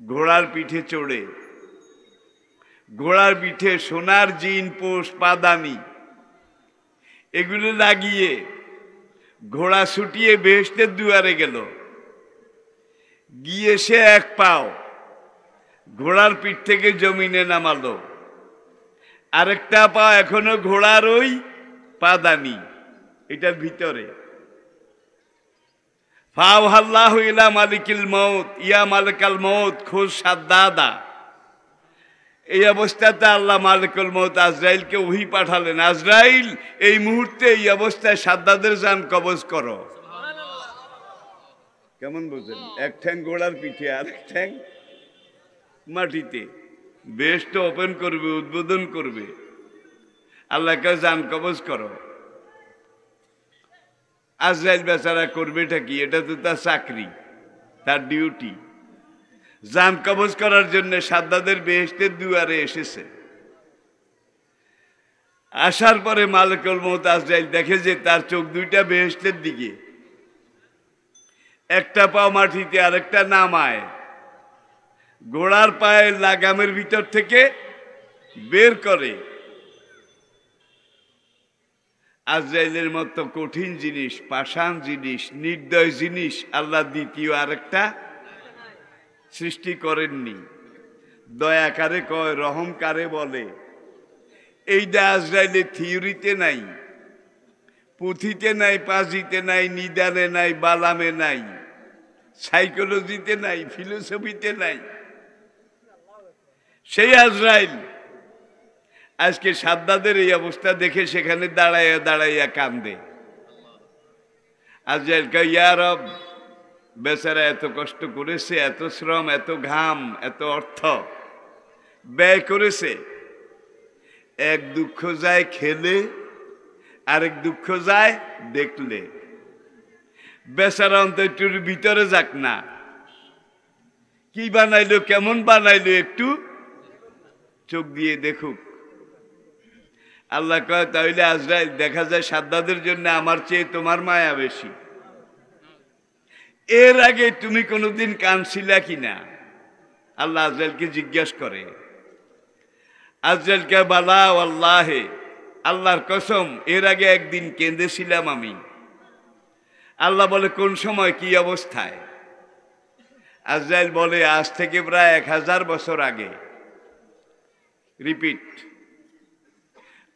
ঘোড়ার পিঠে চড়ে, ঘোড়ার পিঠে সোনার জিন, পোষ, পাদানি এগুলো লাগিয়ে ঘোড়া ছুটিয়ে বেহেশতের দুয়ারে গেল। গিয়ে সে এক পাও ঘোড়ার পিঠ থেকে জমিনে নামালো, আরেকটা পা এখনো ঘোড়ার ওই পাদানি এটার ভিতরে। ফাওহাল্লাহু ইলা মালিকিল মউত, ইয়া মালিকাল মউত খুজ সাদ্দাদা। এই অবস্থাতে আল্লাহ মালিকুল মউত আজরাইলকে ওহী পাঠালেন, আজরাইল এই মুহূর্তে এই অবস্থায় সাদ্দাদের জান কবজ করো। কেমন বোঝেন? এক ঠ্যাং ঘোড়ার পিঠে আর এক ঠ্যাং মাটিতে। বেহেশত ওপেন করবে, উদ্বোধন করবে। আল্লাহকে জান কবজ করো। আজরাইল বেচারা করবেটা কি? এটা তো তার চাকরি, তার ডিউটি। জান কবজ করার জন্য সাদ্দাদের বেহেশতের দুয়ারে এসেছে। আসার পরে মালিকুল মউত আজরাইল দেখে যে তার চোখ দুইটা বেহেশতের দিকে, একটা পাও মাটিতে আরেকটা নামায়। ঘোড়ার পায়ের লাগামের ভিতর থেকে বের করে। আজরাইলের মতো কঠিন জিনিস, পাষাণ জিনিস, নির্দয় জিনিস আল্লাহ দ্বিতীয় আরেকটা সৃষ্টি করেননি। দয়া কারে কয়, রহম কারে বলে, এইটা আজরাইলের থিওরিতে নাই, পুঁথিতে নাই, পাজিতে নাই, নিদানে নাই, বালামে নাই, সাইকোলজিতে নাই, ফিলোসফিতে নাই। সেই আজরাইল আজকে সাদ্দাদের এই অবস্থা দেখে সেখানে দাঁড়াইয়া দাঁড়াইয়া কান্দে। আজরাইল কয়, ইয়া রব, বেচারা এত কষ্ট করেছে, এত শ্রম, এত ঘাম, এত অর্থ ব্যয় করেছে। এক দুঃখ যায় খেলে, আরেক দুঃখ যায় দেখলে। বেচারা অন্তত একটু ভিতরে যাক না, কি বানাইলো, কেমন বানাইলো, একটু চোখ দিয়ে দেখুক। আল্লাহ কয়, তাহলে আজরাইল, দেখা যায় সাদ্দাদের জন্য আমার চেয়ে তোমার মায়া বেশি। এর আগে তুমি কোনোদিন কাঁদছিলা কিনা? আল্লাহ আজরাইলকে জিজ্ঞাসা করে। আজরাইলকে বালা আল্লাহে, আল্লাহর কসম, এর আগে একদিন কেঁদেছিলাম আমি। আল্লাহ বলে, কোন সময়, কি অবস্থায়? আজরাইল বলে, আজ থেকে প্রায় 1000 বছর আগে। রিপিট,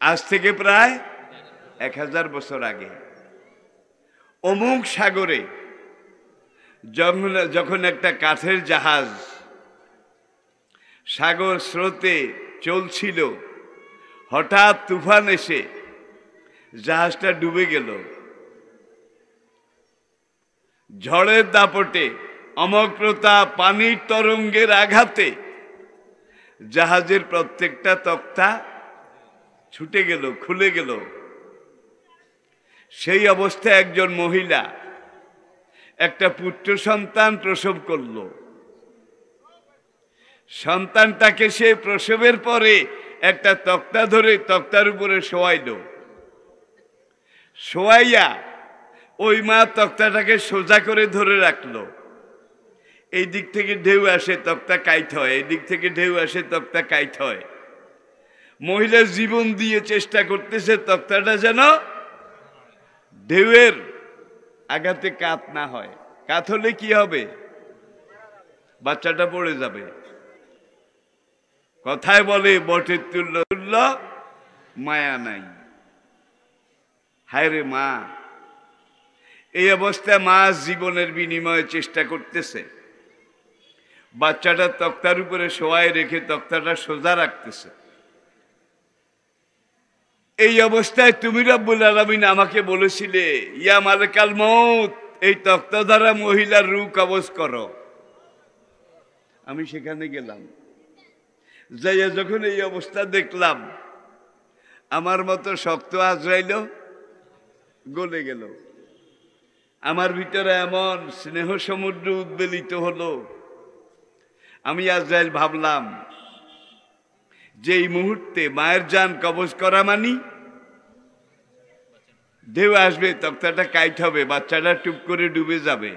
আজ থেকে প্রায় 1000 বছর আগে অমুক সাগরে যখন একটা কাঠের জাহাজ সাগর স্রোতে চলছিল, হঠাৎ তুফান এসে জাহাজটা ডুবে গেল। ঝড়ের দাপটে, অমগ্রতা, পানির তরঙ্গের আঘাতে জাহাজের প্রত্যেকটা তক্তা ছুটে গেল, খুলে গেল। সেই অবস্থায় একজন মহিলা একটা পুত্র সন্তান প্রসব করল। সন্তানটাকে সে প্রসবের পরে একটা তক্তা ধরে তক্তার উপরে শোয়াইল। শোয়াইয়া ওই মা তক্তাটাকে সোজা করে ধরে রাখলো। এই দিক থেকে ঢেউ আসে, তক্তা কাইট হয়, এই দিক থেকে ঢেউ আসে, তক্তা কাইট হয়। মহিলা জীবন দিয়ে চেষ্টা করতেছে তক্তাটা যেন ঢেউয়ের আঘাতে কাত না হয়। কাত হলে কি হবে? বাচ্চাটা পড়ে যাবে। কথায় বলে, বটের তুল্য তুল্য মায়া নাই। হায় রে মা! এই অবস্থায় মা জীবনের বিনিময়ে চেষ্টা করতেছে। বাচ্চাটা তক্তার উপরে শোয়ায় রেখে তক্তাটা সোজা রাখতেছে। এই অবস্থায় তুমি রব্বুল আলামিন আমাকে বলেছিলে, ইয়া মালিকাল মউত, এই তক্তা দ্বারা মহিলার রূহ কবজ করো। আমি সেখানে গেলাম, যাইয়া যখন এই অবস্থা দেখলাম, আমার মতো শক্ত আজরাইল গলে গেল। আমার ভিতরে এমন স্নেহ সমুদ্র উদ্বেলিত হলো। আমি আজরাইল ভাবলাম যে এই মুহূর্তে মায়ের জান কবজ করা মানি ঢেউ আসবে, তক্তাটা কাইট হবে, বাচ্চাটা টুপ করে ডুবে যাবে।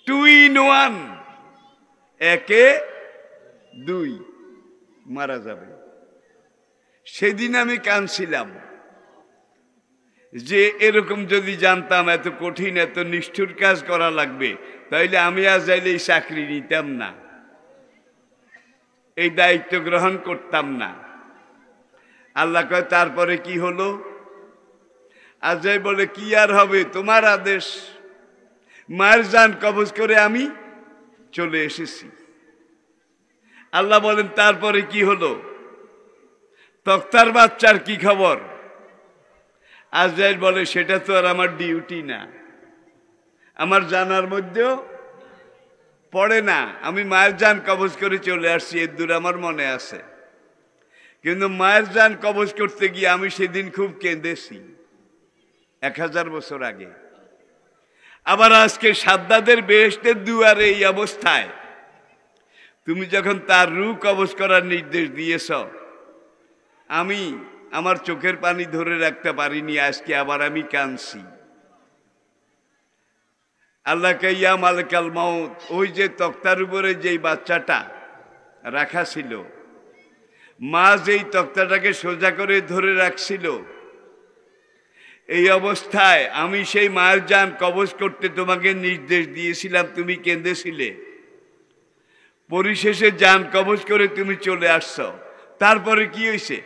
2 in 1, 1-এ 2 মারা যাবে। সেদিন আমি কাঁদছিলাম যে এরকম যদি জানতাম এত কঠিন, এত নিষ্ঠুর কাজ করা লাগবে, তাইলে আমি আজরাইল এই চাকরি নিতাম না, এই দায়িত্ব গ্রহণ করতাম না। আল্লাহ কয়, তারপরে কি হলো? আজরাইল বলে, কি আর হবে, তোমার আদেশ। মায়ের জান কবজ করে আমি চলে এসেছি। আল্লাহ বলেন, তারপরে কি হলো? তক্তার বাচ্চার কি খবর? আজরাইল বলে, সেটা তো আর আমার ডিউটি না, আমার জানার মধ্যেও পড়ে না। আমি মায়ের জান কবজ করে চলে আসছি, এর দূর আমার মনে আছে। কিন্তু মায়ের জান কবজ করতে গিয়ে আমি সেদিন খুব কেঁদেছি, 1000 বছর আগে। আবার আজকে সাদ্দাদের বেহেশতের দুয়ারে এই অবস্থায় তুমি যখন তার রূহ কবজ করার নির্দেশ দিয়েছ, আমি আমার চোখের পানি ধরে রাখতে পারিনি। আজকে আবার আমি কাঁদছি। আল্লাহ ইয়া মালিকাল মাউত, ওই যে তক্তার উপরে যেই বাচ্চাটা রাখা ছিল, মা যেই তক্তাটাকে সোজা করে ধরে রাখছিল, এই অবস্থায় আমি সেই মায়ের জান কবজ করতে তোমাকে নির্দেশ দিয়েছিলাম, তুমি কেঁদেছিলে। পরিশেষে জান কবজ করে তুমি চলে আসছো। তারপরে কি হয়েছে?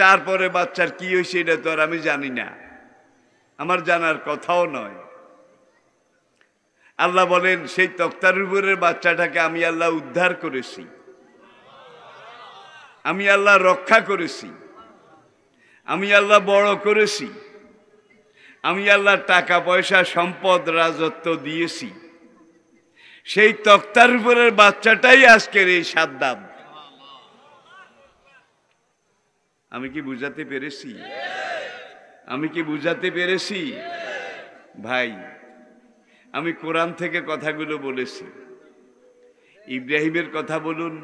তারপরে বাচ্চার কি হয়েছে এটা তো আর আমি জানি না, আমার জানার কথাও নয়। আল্লাহ বলেন, সেই তক্তার উপরের বাচ্চাটাকে আমি আল্লাহ উদ্ধার করেছি, আমি আল্লাহ রক্ষা করেছি, আমি আল্লাহ বড় করেছি, আমি আল্লাহ টাকা পয়সা সম্পদ রাজত্ব দিয়েছি। সেই তক্তার উপরের বাচ্চাটাই আজকের এই সাদ্দাম। আমি কি বুঝাতে পেরেছি? আমি কি বুঝাতে পেরেছি? ভাই, আমি কোরআন থেকে কথাগুলো বলেছি। ইব্রাহিমের কথা বলুন,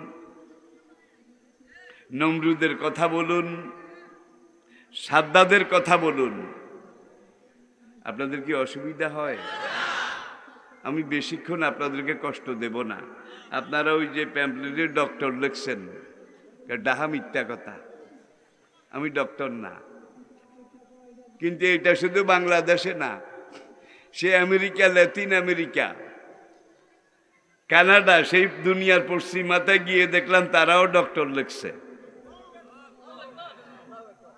নমরুদের কথা বলুন, সাদ্দাদের কথা বলুন, আপনাদের কি অসুবিধা হয়? আমি বেশিক্ষণ আপনাদেরকে কষ্ট দেব না। আপনারা ওই যে প্যাম্পলেটের ডক্টর লিখছেন, ডাহা মিথ্যা কথা, আমি ডক্টর না। কিন্তু এটা শুধু বাংলাদেশে না, সে আমেরিকা, লাতিন আমেরিকা, কানাডা, সেই দুনিয়ার পশ্চিমাতে গিয়ে দেখলাম তারাও ডক্টর লিখছে।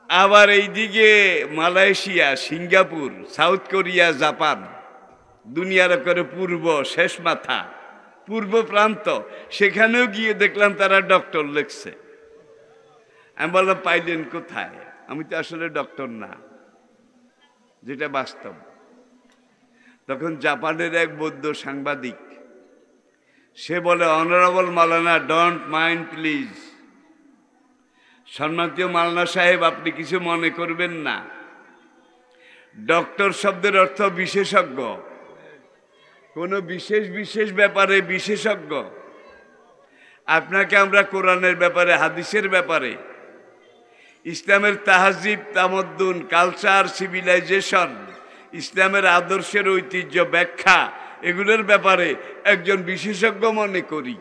আবার এইদিকে Malaysia, Singapore, south Korea, Japan, দুনিয়ার করে পূর্ব শেষ মাথা, পূর্ব প্রান্ত, সেখানেও গিয়ে দেখলাম তারা ডক্টর লিখছে। আমি বললাম, পাইলেন কোথায়? আমি তো আসলে ডক্টর না, যেটা বাস্তব। তখন জাপানের এক বৌদ্ধ সাংবাদিক, সে বলে, honourable Maulana, don't mind please. সম্মানীয় মাওলানা সাহেব, আপনি কিছু মনে করবেন না। ডক্টর শব্দের অর্থ বিশেষজ্ঞ, কোনো বিশেষ ব্যাপারে বিশেষজ্ঞ। আপনাকে আমরা কোরআনের ব্যাপারে, হাদিসের ব্যাপারে, ইসলামের তাহাজিব, তামাদ্দুন, কালচার, সিভিলাইজেশন, ইসলামের আদর্শের ঐতিহ্য, ব্যাখ্যা, এগুলোর ব্যাপারে একজন বিশেষজ্ঞ মনে করি।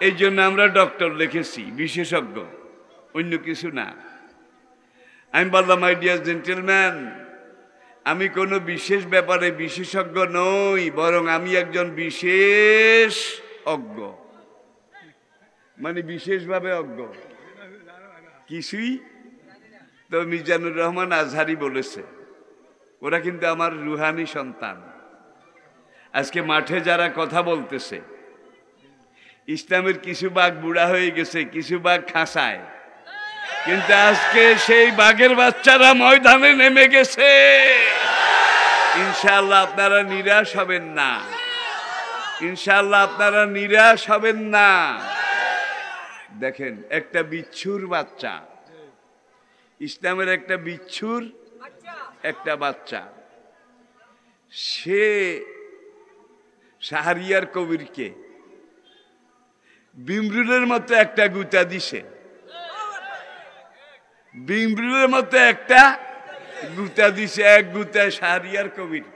এই জন্য আমরা ডক্টর লিখেছি, বিশেষজ্ঞ, অন্য কিছু না। আমি বললাম, মাই ডিয়ার জেন্টেলম্যান, আমি কোনো বিশেষ ব্যাপারে বিশেষজ্ঞ নই, বরং আমি একজন বিশেষ অজ্ঞ, মানে বিশেষভাবে অজ্ঞ। কিছুই তো মিজানুর রহমান আজহারি বলেছে, ওরা কিন্তু আমার রুহানি সন্তান। আজকে মাঠে যারা কথা বলতেছে, ইসলামের কিছু বাঘ বুড়া হয়ে গেছে, কিছু বাঘ খাসায়, কিন্তু আজকে সেই বাঘের বাচ্চারা ময়দানে নেমে গেছে। ইনশাআল্লাহ আপনারা নিরাশ হবেন না, ইনশাআল্লাহ আপনারা নিরাশ হবেন না। দেখেন, একটা বিচ্ছুর বাচ্চা, ইসলামের একটা বিচ্ছুর একটা বাচ্চা, সে শাহরিয়ার কবিরকে বিমরুলের মতো একটা গুতা দিছে, বিমরুলের মতো একটা গুতা দিছে, এক গুতায় শাহরিয়ার কবির।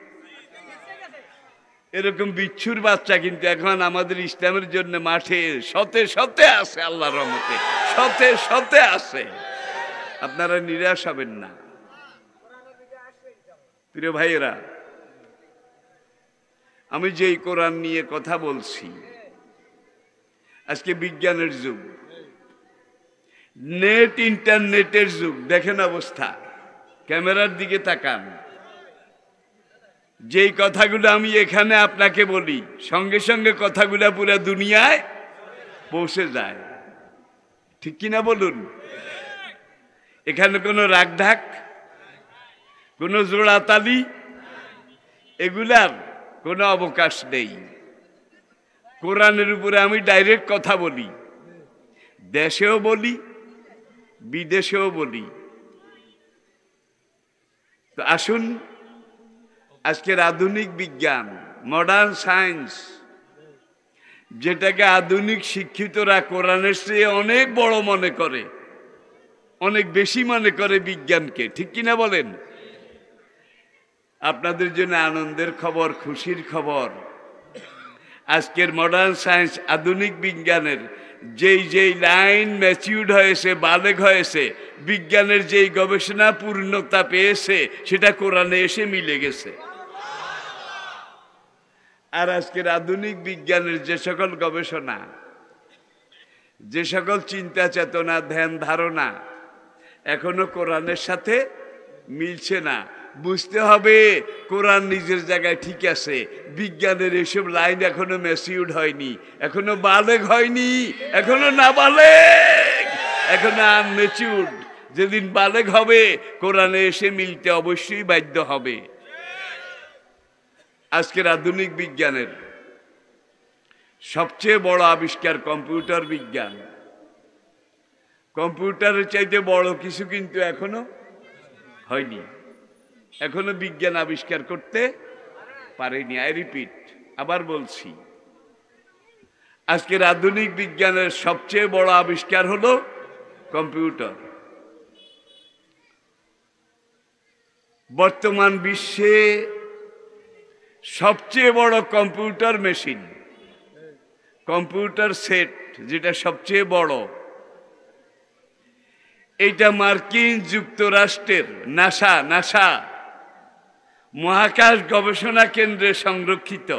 এরকম বিচ্ছুর বাচ্চা কিন্তু এখন আমাদের ইসলামের জন্য মাঠে শতে শতে আছে, আল্লাহর রহমতে শতে শতে আছে। আপনারা নিরাশ হবেন না প্রিয় ভাইয়েরা। আমি যেই কোরআন নিয়ে কথা বলছি, আজকে বিজ্ঞানের যুগ, নেট ইন্টারনেটের যুগ। দেখেন অবস্থা, ক্যামেরার দিকে তাকান। যেই কথাগুলো আমি এখানে আপনাকে বলি, সঙ্গে সঙ্গে কথাগুলো পুরো দুনিয়ায় পৌঁছে যায়, ঠিক কিনা বলুন? এখানে কোনো রাগঢাক, কোনো জোড়াতালি, এগুলার কোনো অবকাশ নেই। কোরআনের উপরে আমি ডাইরেক্ট কথা বলি, দেশেও বলি বিদেশেও বলি। তো আসুন, আজকের আধুনিক বিজ্ঞান, মডার্ন সায়েন্স, যেটাকে আধুনিক শিক্ষিতরা কোরআনের চেয়ে অনেক বড় মনে করে, অনেক বেশি মনে করে বিজ্ঞানকে, ঠিক কিনা বলেন? আপনাদের জন্য আনন্দের খবর, খুশির খবর, আজকের মডার্ন সায়েন্স, আধুনিক বিজ্ঞানের যেই লাইন ম্যাচিউর্ড হয়েছে, বালেগ হয়েছে, বিজ্ঞানের যেই গবেষণা পূর্ণতা পেয়েছে, সেটা কোরআনে এসে মিলে গেছে। আর আজকের আধুনিক বিজ্ঞানের যে সকল গবেষণা, যে সকল চিন্তা চেতনা, ধ্যান ধারণা এখনো কোরআনের সাথে মিলছে না। বুঝতে হবে কোরআন নিজের জায়গায় ঠিক আছে, বিজ্ঞানের এসব লাইন এখনো ম্যাচিউর্ড হয়নি, এখনো বালেগ হয়নি, এখনো নাবালেগ, এখনো আনম্যাচিউর্ড। যেদিন বালেগ হবে কোরআনে এসে মিলতে অবশ্যই বাধ্য হবে। আজকের আধুনিক বিজ্ঞানের সবচেয়ে বড় আবিষ্কার কম্পিউটার বিজ্ঞান। কম্পিউটারের চাইতে বড় কিছু কিন্তু এখনো হয়নি, এখনো বিজ্ঞান আবিষ্কার করতে পারেনি। আই রিপিট, আবার বলছি, আজকের আধুনিক বিজ্ঞানের সবচেয়ে বড় আবিষ্কার হলো কম্পিউটার। বর্তমান বিশ্বে সবচেয়ে বড় কম্পিউটার মেশিন, কম্পিউটার সেট, যেটা সবচেয়ে বড়, এইটা মার্কিন যুক্তরাষ্ট্রের নাসা মহাকাশ গবেষণা কেন্দ্রে সংরক্ষিত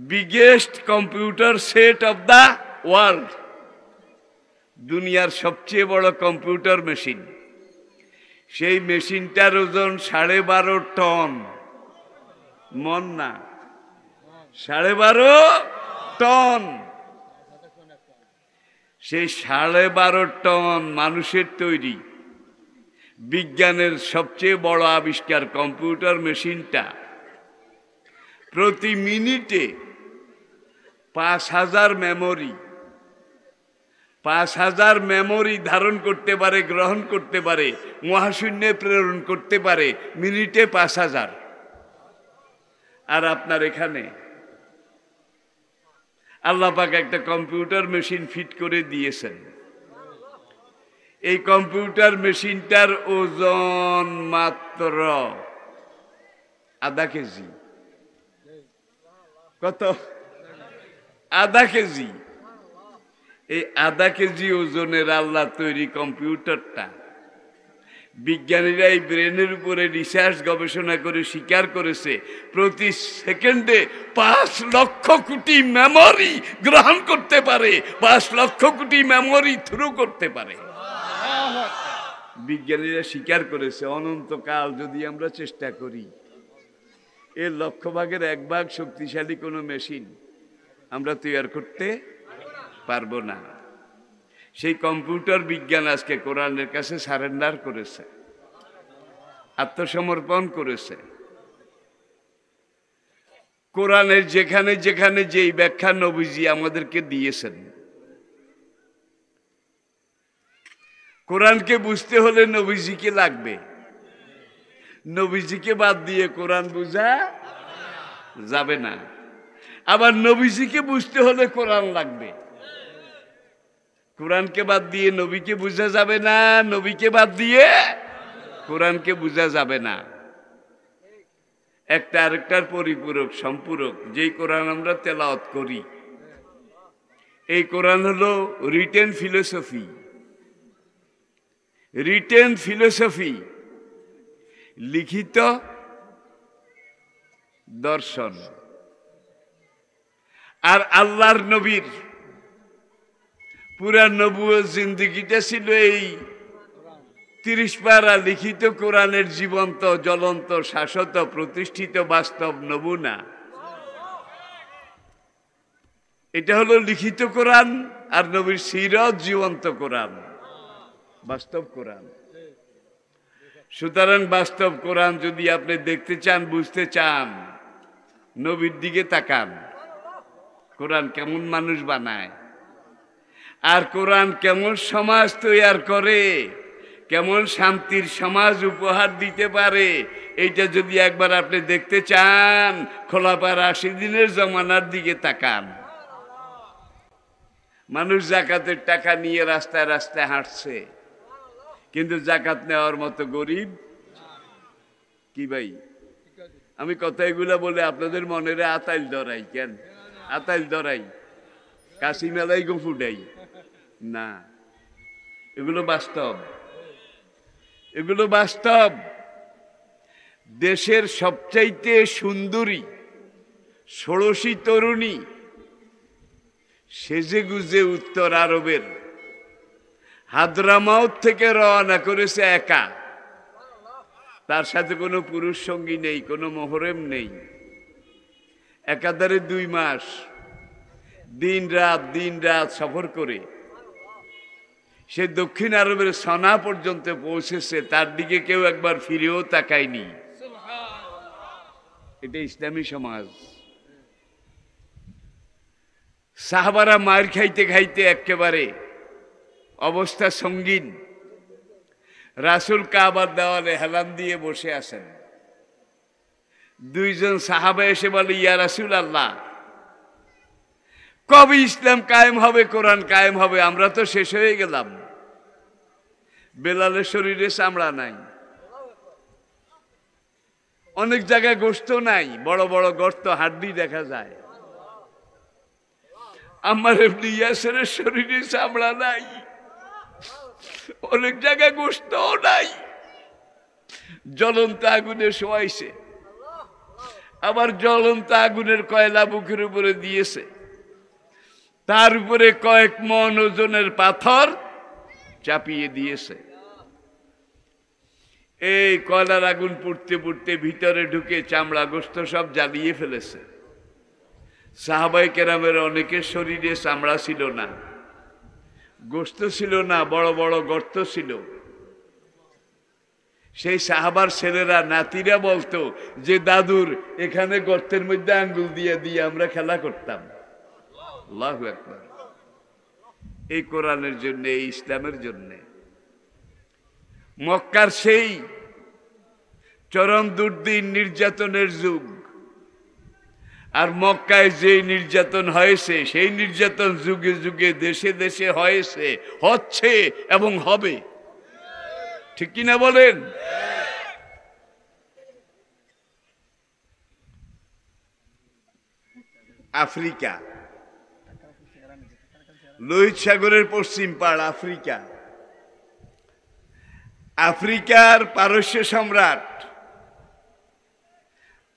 biggest computer set of the world. দুনিয়ার সবচেয়ে বড় কম্পিউটার মেশিন। সেই মেশিনটার ওজন 12.5 টন, মন না, 12.5 টন। সেই 12.5 টন মানুষের তৈরি বিজ্ঞানের সবচেয়ে বড় আবিষ্কার কম্পিউটার মেশিনটা প্রতি মিনিটে 5000 মেমোরি ধারণ করতে পারে, গ্রহণ করতে পারে, মহাশূন্যে প্রেরণ করতে পারে, মিনিটে 5000। আর আপনার এখানে আল্লাহ পাক একটা কম্পিউটার মেশিন ফিট করে দিয়েছেন। এই কম্পিউটার মেশিনটার ওজন মাত্র আধা কেজি। কত? আধা কেজি। এই আধা কেজি ওজনের আল্লাহ তৈরি কম্পিউটারটা বিজ্ঞানীরা এই ব্রেনের উপরে রিসার্চ গবেষণা করে স্বীকার করেছে প্রতি সেকেন্ডে 5 লক্ষ কোটি মেমোরি গ্রহণ করতে পারে, 5 লক্ষ কোটি মেমোরি থ্রু করতে পারে। বিজ্ঞানীরা স্বীকার করেছে অনন্তকাল যদি আমরা চেষ্টা করি, এর 100 ভাগের 1 ভাগ শক্তিশালী কোনো মেশিন আমরা তৈরি করতে পারবো না। সেই কম্পিউটার বিজ্ঞান আজকে কোরআনের কাছে সারেন্ডার করেছে, আত্মসমর্পণ করেছে। কোরআনের যেখানে যেখানে যেই ব্যাখ্যা নবীজি আমাদেরকে দিয়েছেন, কোরআনকে বুঝতে হলে নবীজিকে লাগবে। নবীজিকে বাদ দিয়ে কোরআন বোঝা যাবে না। আবার নবীজিকে বুঝতে হলে কোরআন লাগবে। কোরআনকে বাদ দিয়ে নবীকে বোঝা যাবে না, নবীকে বাদ দিয়ে কোরআনকে বোঝা যাবে না। একটা আরেকটার পরিপূরক, সম্পূরক। যেই কোরআন আমরা তেলাওয়াত করি, এই কোরআন হলো রিটেন ফিলোসফি। রিটেন ফিলোসফি, লিখিত দর্শন। আর আল্লাহর নবীর পুরা নবুয়ত জিন্দেগিটা ছিল এই 30 পারা লিখিত কোরআনের জীবন্ত, জ্বলন্ত, শাশ্বত, প্রতিষ্ঠিত বাস্তব নমুনা। এটা হলো লিখিত কোরআন, আর নবীর সিরাত জীবন্ত কোরআন, বাস্তব কোরআন। সুতরাং বাস্তব কোরআন যদি আপনি দেখতে চান, বুঝতে চান, নবীর দিকে তাকান। কোরআন কেমন মানুষ বানায়, আর কোরআন কেমন সমাজ তৈরি করে, কেমন শান্তির সমাজ উপহার দিতে পারে, এইটা যদি একবার আপনি দেখতে চান, খোলাপাড়া রাশিদিনের জমানার দিকে তাকান। মানুষ জাকাতের টাকা নিয়ে রাস্তায় রাস্তায় হাঁটছে, কিন্তু জাকাত নেওয়ার মতো গরিব কি ভাই? আমি কথাগুলা বলে আপনাদের মনের আতাইল ধরাই কেন? আতাইল ধরাই, কাশি মেলাই গো ফুটাই না, এগুলো বাস্তব, এগুলো বাস্তব। দেশের সবচাইতে সুন্দরী ষোড়শী তরুণী সেজে গুজে উত্তর আরবের হাদ্রামাউত থেকে রওনা করেছে একা। তার সাথে কোনো পুরুষ সঙ্গী নেই, কোনো মোহরেম নেই। একাধারে 2 মাস দিন রাত সফর করে সে দক্ষিণ আরবের সনা পর্যন্ত পৌঁছেছে। তার দিকে কেউ একবার ফিরেও তাকায়নি। এটা ইসলামী সমাজ। সাহাবারা মার খাইতে খাইতে একেবারে অবস্থা সঙ্গীন। রাসূল কাবার দেওয়ালে হেলান দিয়ে বসে আছেন। 2 জন সাহাবা এসে বলে, ইয়া রাসূলুল্লাহ, কবে ইসলাম কায়েম হবে, কোরআন কায়েম হবে? আমরা তো শেষ হয়ে গেলাম। বেলালের শরীরে চামড়া নাই, অনেক জায়গায় গোশত নাই, বড় বড় গর্ত, হাড্ডি দেখা যায়। আমার ইবনে ইয়াসিরের শরীরে চামড়া নাই, অনেক জায়গায় গোশত নাই, জ্বলন্ত আগুনে শোয়াইছে, আবার জ্বলন্ত আগুনের কয়লা বুকের উপরে দিয়েছে, তার উপরে কয়েক মণ ওজনের পাথর চাপিয়ে দিয়েছে। এই কয়লার আগুন পুড়তে পুড়তে ভিতরে ঢুকে চামড়া গোশত সব জ্বালিয়ে ফেলেছে। সাহাবায়ে কেরামের অনেকের শরীরে চামড়া ছিল না, গোশত ছিল না, বড় বড় গর্ত ছিল। সেই সাহাবার ছেলেরা, নাতিরা বলতো যে, দাদুর এখানে গর্তের মধ্যে আঙ্গুল দিয়ে দিয়ে আমরা খেলা করতাম। আল্লাহু আকবার। এই কোরআনের জন্য, এই ইসলামের জন্য। মক্কার সেই চরম দুর্দিন নির্যাতনের যুগ, আর মক্কায় যে নির্যাতন হয়েছে, সেই নির্যাতন যুগে যুগে দেশে দেশে হয়েছে, হচ্ছে এবং হবে। ঠিক কিনা বলেন? আফ্রিকা, লোহিত সাগরের পশ্চিম পাড় আফ্রিকা। আফ্রিকার পারস্য সম্রাট,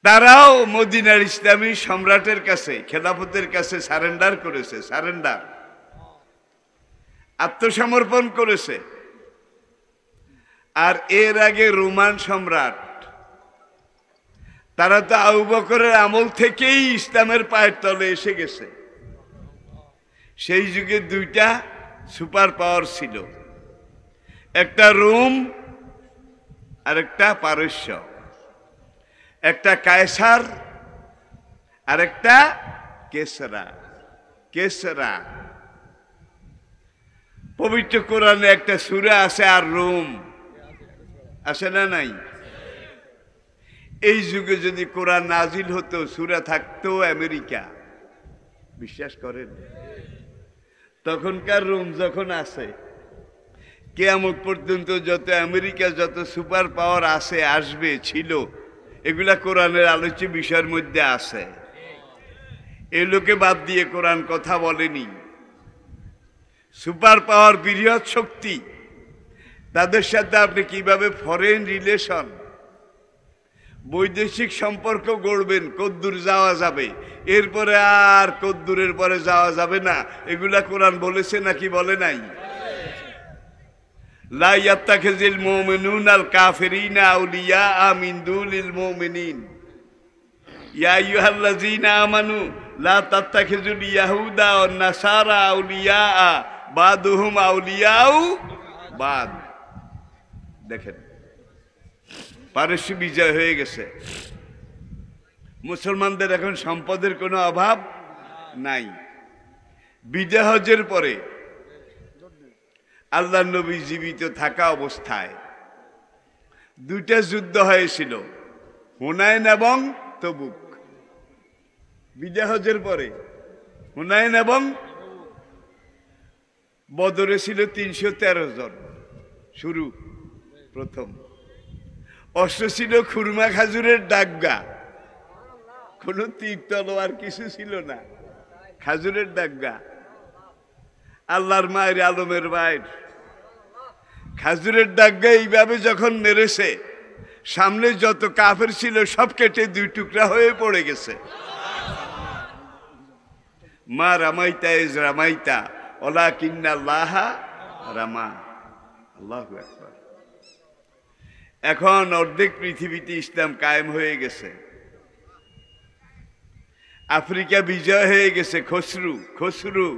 তারাও মদিনার ইসলামী সম্রাটের কাছে, খেলাফতের কাছে সারেন্ডার করেছে, সারেন্ডার, আত্মসমর্পণ করেছে। আর এর আগে রোমান সম্রাট, তারা তো আবু বকরের আমল থেকেই ইসলামের পায়ের তলে এসে গেছে। সেই যুগে 2টা সুপার পাওয়ার ছিল, একটা রোম আর একটা পারস্য, একটা কায়সার আর একটা কেসরা। কেসরা পবিত্র কোরআনে একটা সূরা আছে, আর রোম আছে না নাই? এই যুগে যদি কোরআন নাজিল হতো, সূরা থাকতো আমেরিকা। বিশ্বাস করেন? তখনকার রোম যখন আছে, কিয়ামত পর্যন্ত যত আমেরিকা, যত সুপার পাওয়ার আছে, আসবে, ছিল, এগুলা কোরআনের আলোচ্য বিষয়ের মধ্যে আছে। এই লোকে বাদ দিয়ে কোরআন কথা বলেনি। সুপার পাওয়ার বৃহৎ শক্তি, তাদের সাথে আপনি কিভাবে ফরেন রিলেশন, বৈদেশিক সম্পর্ক গড়বেন, কদ্দূর যাওয়া যাবে, এরপরে আর কদ্দূরের পরে যাওয়া যাবে না, এগুলা কোরআন বলেছে নাকি বলে নাই? লা ইয়াত্তাখিযুল মুমিনুনাল কাফিরিনা আউলিয়া মিন দুনিল মুমিনিন ইয়া আইয়ুহাল্লাযীনা আমানু লা তাত্তাখিযুল ইয়াহুদা ওয়ান নাসারা আউলিয়া বাদুহুম আউলিয়াউ বাদ। দেখেন, পারস্য বিজয় হয়ে গেছে, মুসলমানদের এখন সম্পদের কোনো অভাব নাই। বিজয় হজের পরে আল্লাহর নবী জীবিত থাকা অবস্থায় দুইটা যুদ্ধ হয়েছিল, হুনাইন এবং তবুক। বিজয় হজের পরে হুনাইন এবং বদরে ছিল ৩১৩ জন শুরু প্রথম। অস্ত্র ছিল খুরমা খাজুরের ডাগা, কোনো তীর তলোয়ার কিছু ছিল না, খাজুরের ডাগা। আল্লাহর মায়ের আলমের মায়ের খাজুরের ডাগা এইভাবে যখন মেরেছে, সামনে যত কাফের ছিল সব কেটে দুই টুকরা হয়ে পড়ে গেছে। মা রামাইতা ইজ রামাইতা ওয়ালাকিন্নাল্লাহ রামা। আল্লাহু আকবার। এখন অর্ধেক পৃথিবীতে ইসলাম কায়েম হয়ে গেছে, আফ্রিকা বিজয় হয়ে গেছে। খসরু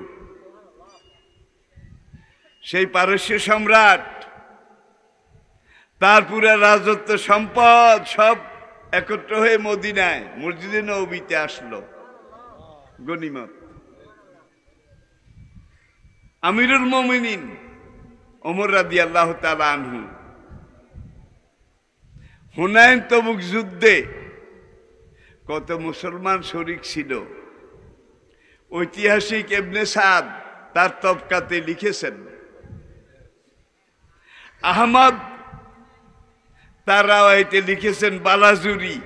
সেই পারস্য সম্রাট, তার পুরা রাজত্ব সম্পদ সব একত্র হয়ে মদিনায় মসজিদে নববীতে আসলো গনিমত। আমিরুল মুমিনিন ওমর রাদিয়াল্লাহু তাআলা আনহু হুনাইন তবুক যুদ্ধে কত মুসলমান শরীক ছিল। ঐতিহাসিক ইবনে সাদ তার তবকাতে লিখেছেন, আহমদ তার রাওয়ায়েতে লিখেছেন, বালাজুরি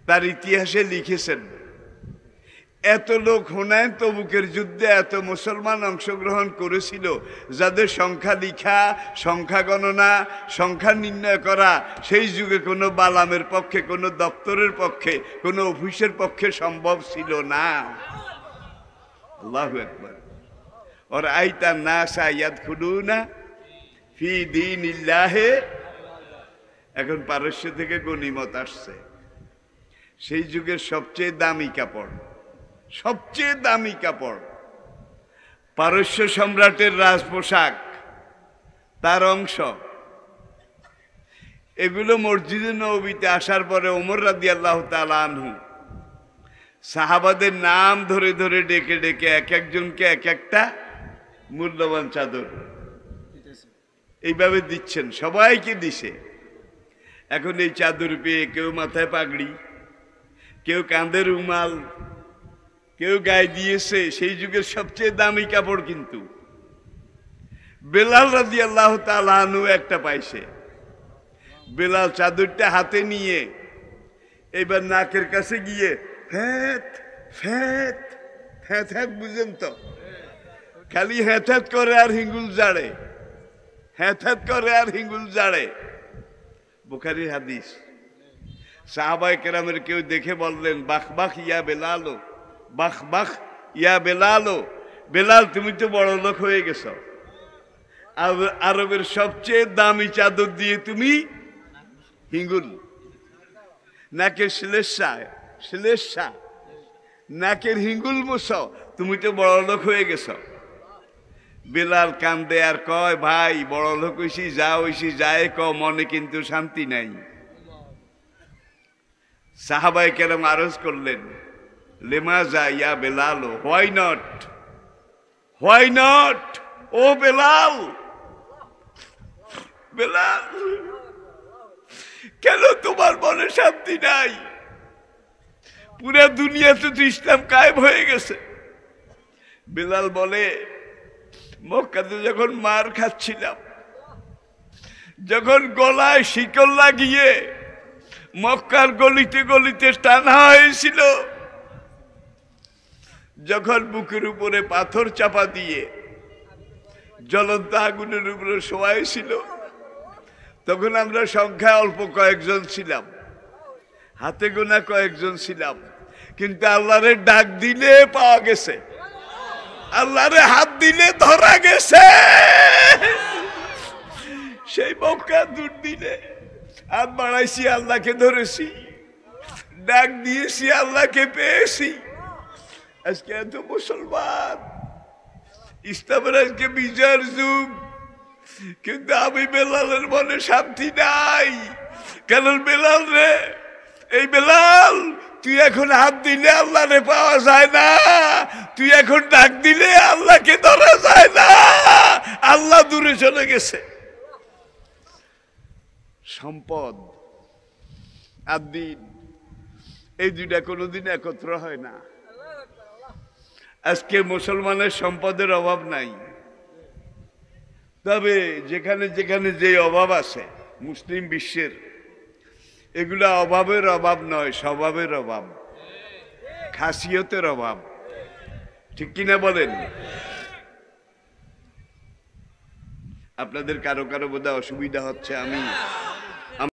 তার ইতিহাসে লিখেছেন, এত লোক হুনাইন তবুকের যুদ্ধে এত মুসলমান অংশগ্রহণ করেছিল, যাদের সংখ্যা লিখা, সংখ্যা গণনা, সংখ্যা নির্ণয় করা সেই যুগে কোনো বালামের পক্ষে, কোনো দপ্তরের পক্ষে, কোনো অফিসের পক্ষে সম্ভব ছিল না। আল্লাহু আকবার। ওর আইতা নাসা ইয়াদখুলুনা ফি দীনিল্লাহি। এখন পারস্য থেকে গনিমত আসছে, সেই যুগের সবচেয়ে দামি কাপড়, সবচেয়ে দামি কাপড়, পারস্য সম্রাটের রাজ পোশাক, তার অংশ, এগুলো মসজিদে নববীতে আসার পরে ওমর রাদিয়াল্লাহু তাআলা আনহু সাহাবাদের নাম ধরে ধরে ডেকে ডেকে এক একজনকে এক একটা মূল্যবান চাদর এইভাবে দিচ্ছেন, সবাইকে দিছে। এখন এই চাদর পেয়ে কেউ মাথায় পাগড়ি, কেউ কাঁধে রুমাল, কেউ গায়ে দিয়েছে সেই যুগের সবচেয়ে দামি কাপড়। কিন্তু বেলাল রাদিয়াল্লাহু তাআলা আনহু একটা পাইছে। বেলাল চাদরটা হাতে নিয়ে এবার নাকের কাছে গিয়ে ফ্যাত ফ্যাত ফ্যাত ফ্যাত, বুঝেন তো, খালি হ্যাত হ্যাত করে আর হিঙ্গুল জাড়ে, হ্যাত হ্যাত করে আর হিঙ্গুল জাড়ে। বুখারীর হাদিস। সাহাবায়ে কেরামের কেউ দেখে বললেন, বাখ বাখ ইয়া বেলালো, বাখ বাখ ইয়া বেলালো, বেলাল তুমি তো বড় লোক হয়ে গেছ, আরবের সবচেয়ে দামি চাদর দিয়ে তুমি হিঙ্গুল, নাকের শ্লেষা নাকের হিঙ্গুল মোছো, তুমি তো বড় লোক হয়ে গেছ। বেলাল কান্দে আর কয়, ভাই বড় লোক হইছি, যা হইছি যায় ক, মনে কিন্তু শান্তি নাই। সাহাবায়ে কেরাম আরজ করলেন, লেমাজা ইয়া Bilal, why not, why not, ও বেলাল, বেলাল কেন তোমার মনে শান্তি নাই? পুরা দুনিয়াতে তো ইসলাম কায়েম হয়ে গেছে। বেলাল বলে, মক্কাতে যখন মার খাচ্ছিলাম, যখন গলায় শিকল লাগিয়ে মক্কার গলিতে গলিতে টানা হয়েছিল, যখন বুকের উপরে পাথর চাপা দিয়ে জ্বলন্ত আগুনের উপরে শোয়াইছিল, তখন আমরা সংখ্যায় অল্প কয়েকজন ছিলাম, হাতে গোনা কয়েকজন ছিলাম, কিন্তু আল্লাহরে ডাক দিলে পাওয়া গেছে, আল্লাহরে হাত দিলে ধরা গেছে। সেই মক্কা দূর দিলে হাত বাড়াইছি, আল্লাহকে ধরেছি, ডাক দিয়েছি, আল্লাহকে পেয়েছি। আজকে এত মুসলমান, ইসলামের আজকে বিজয়ের যুগ, কিন্তু আমি বেলালের মনে শান্তি নাই। কারণ বেলাল রে, এই বেলাল তুই এখন হাত দিলে আল্লাহ রে পাওয়া যায় না, তুই এখন ডাক দিলে আল্লাহকে ধরা যায় না, আল্লাহ দূরে চলে গেছে। সম্পদ আর দিন, এই দুইটা কোনোদিন একত্র হয় না। আজকে মুসলমানের সম্পদের অভাব নাই, তবে যেখানে যেখানে যে অভাব আছে মুসলিম বিশ্বের, এগুলা অভাবের অভাব নয়, স্বভাবের অভাব, খাসিয়তের অভাব। ঠিক কিনা বলেন? আপনাদের কারো কারো বোধহয় অসুবিধা হচ্ছে, আমি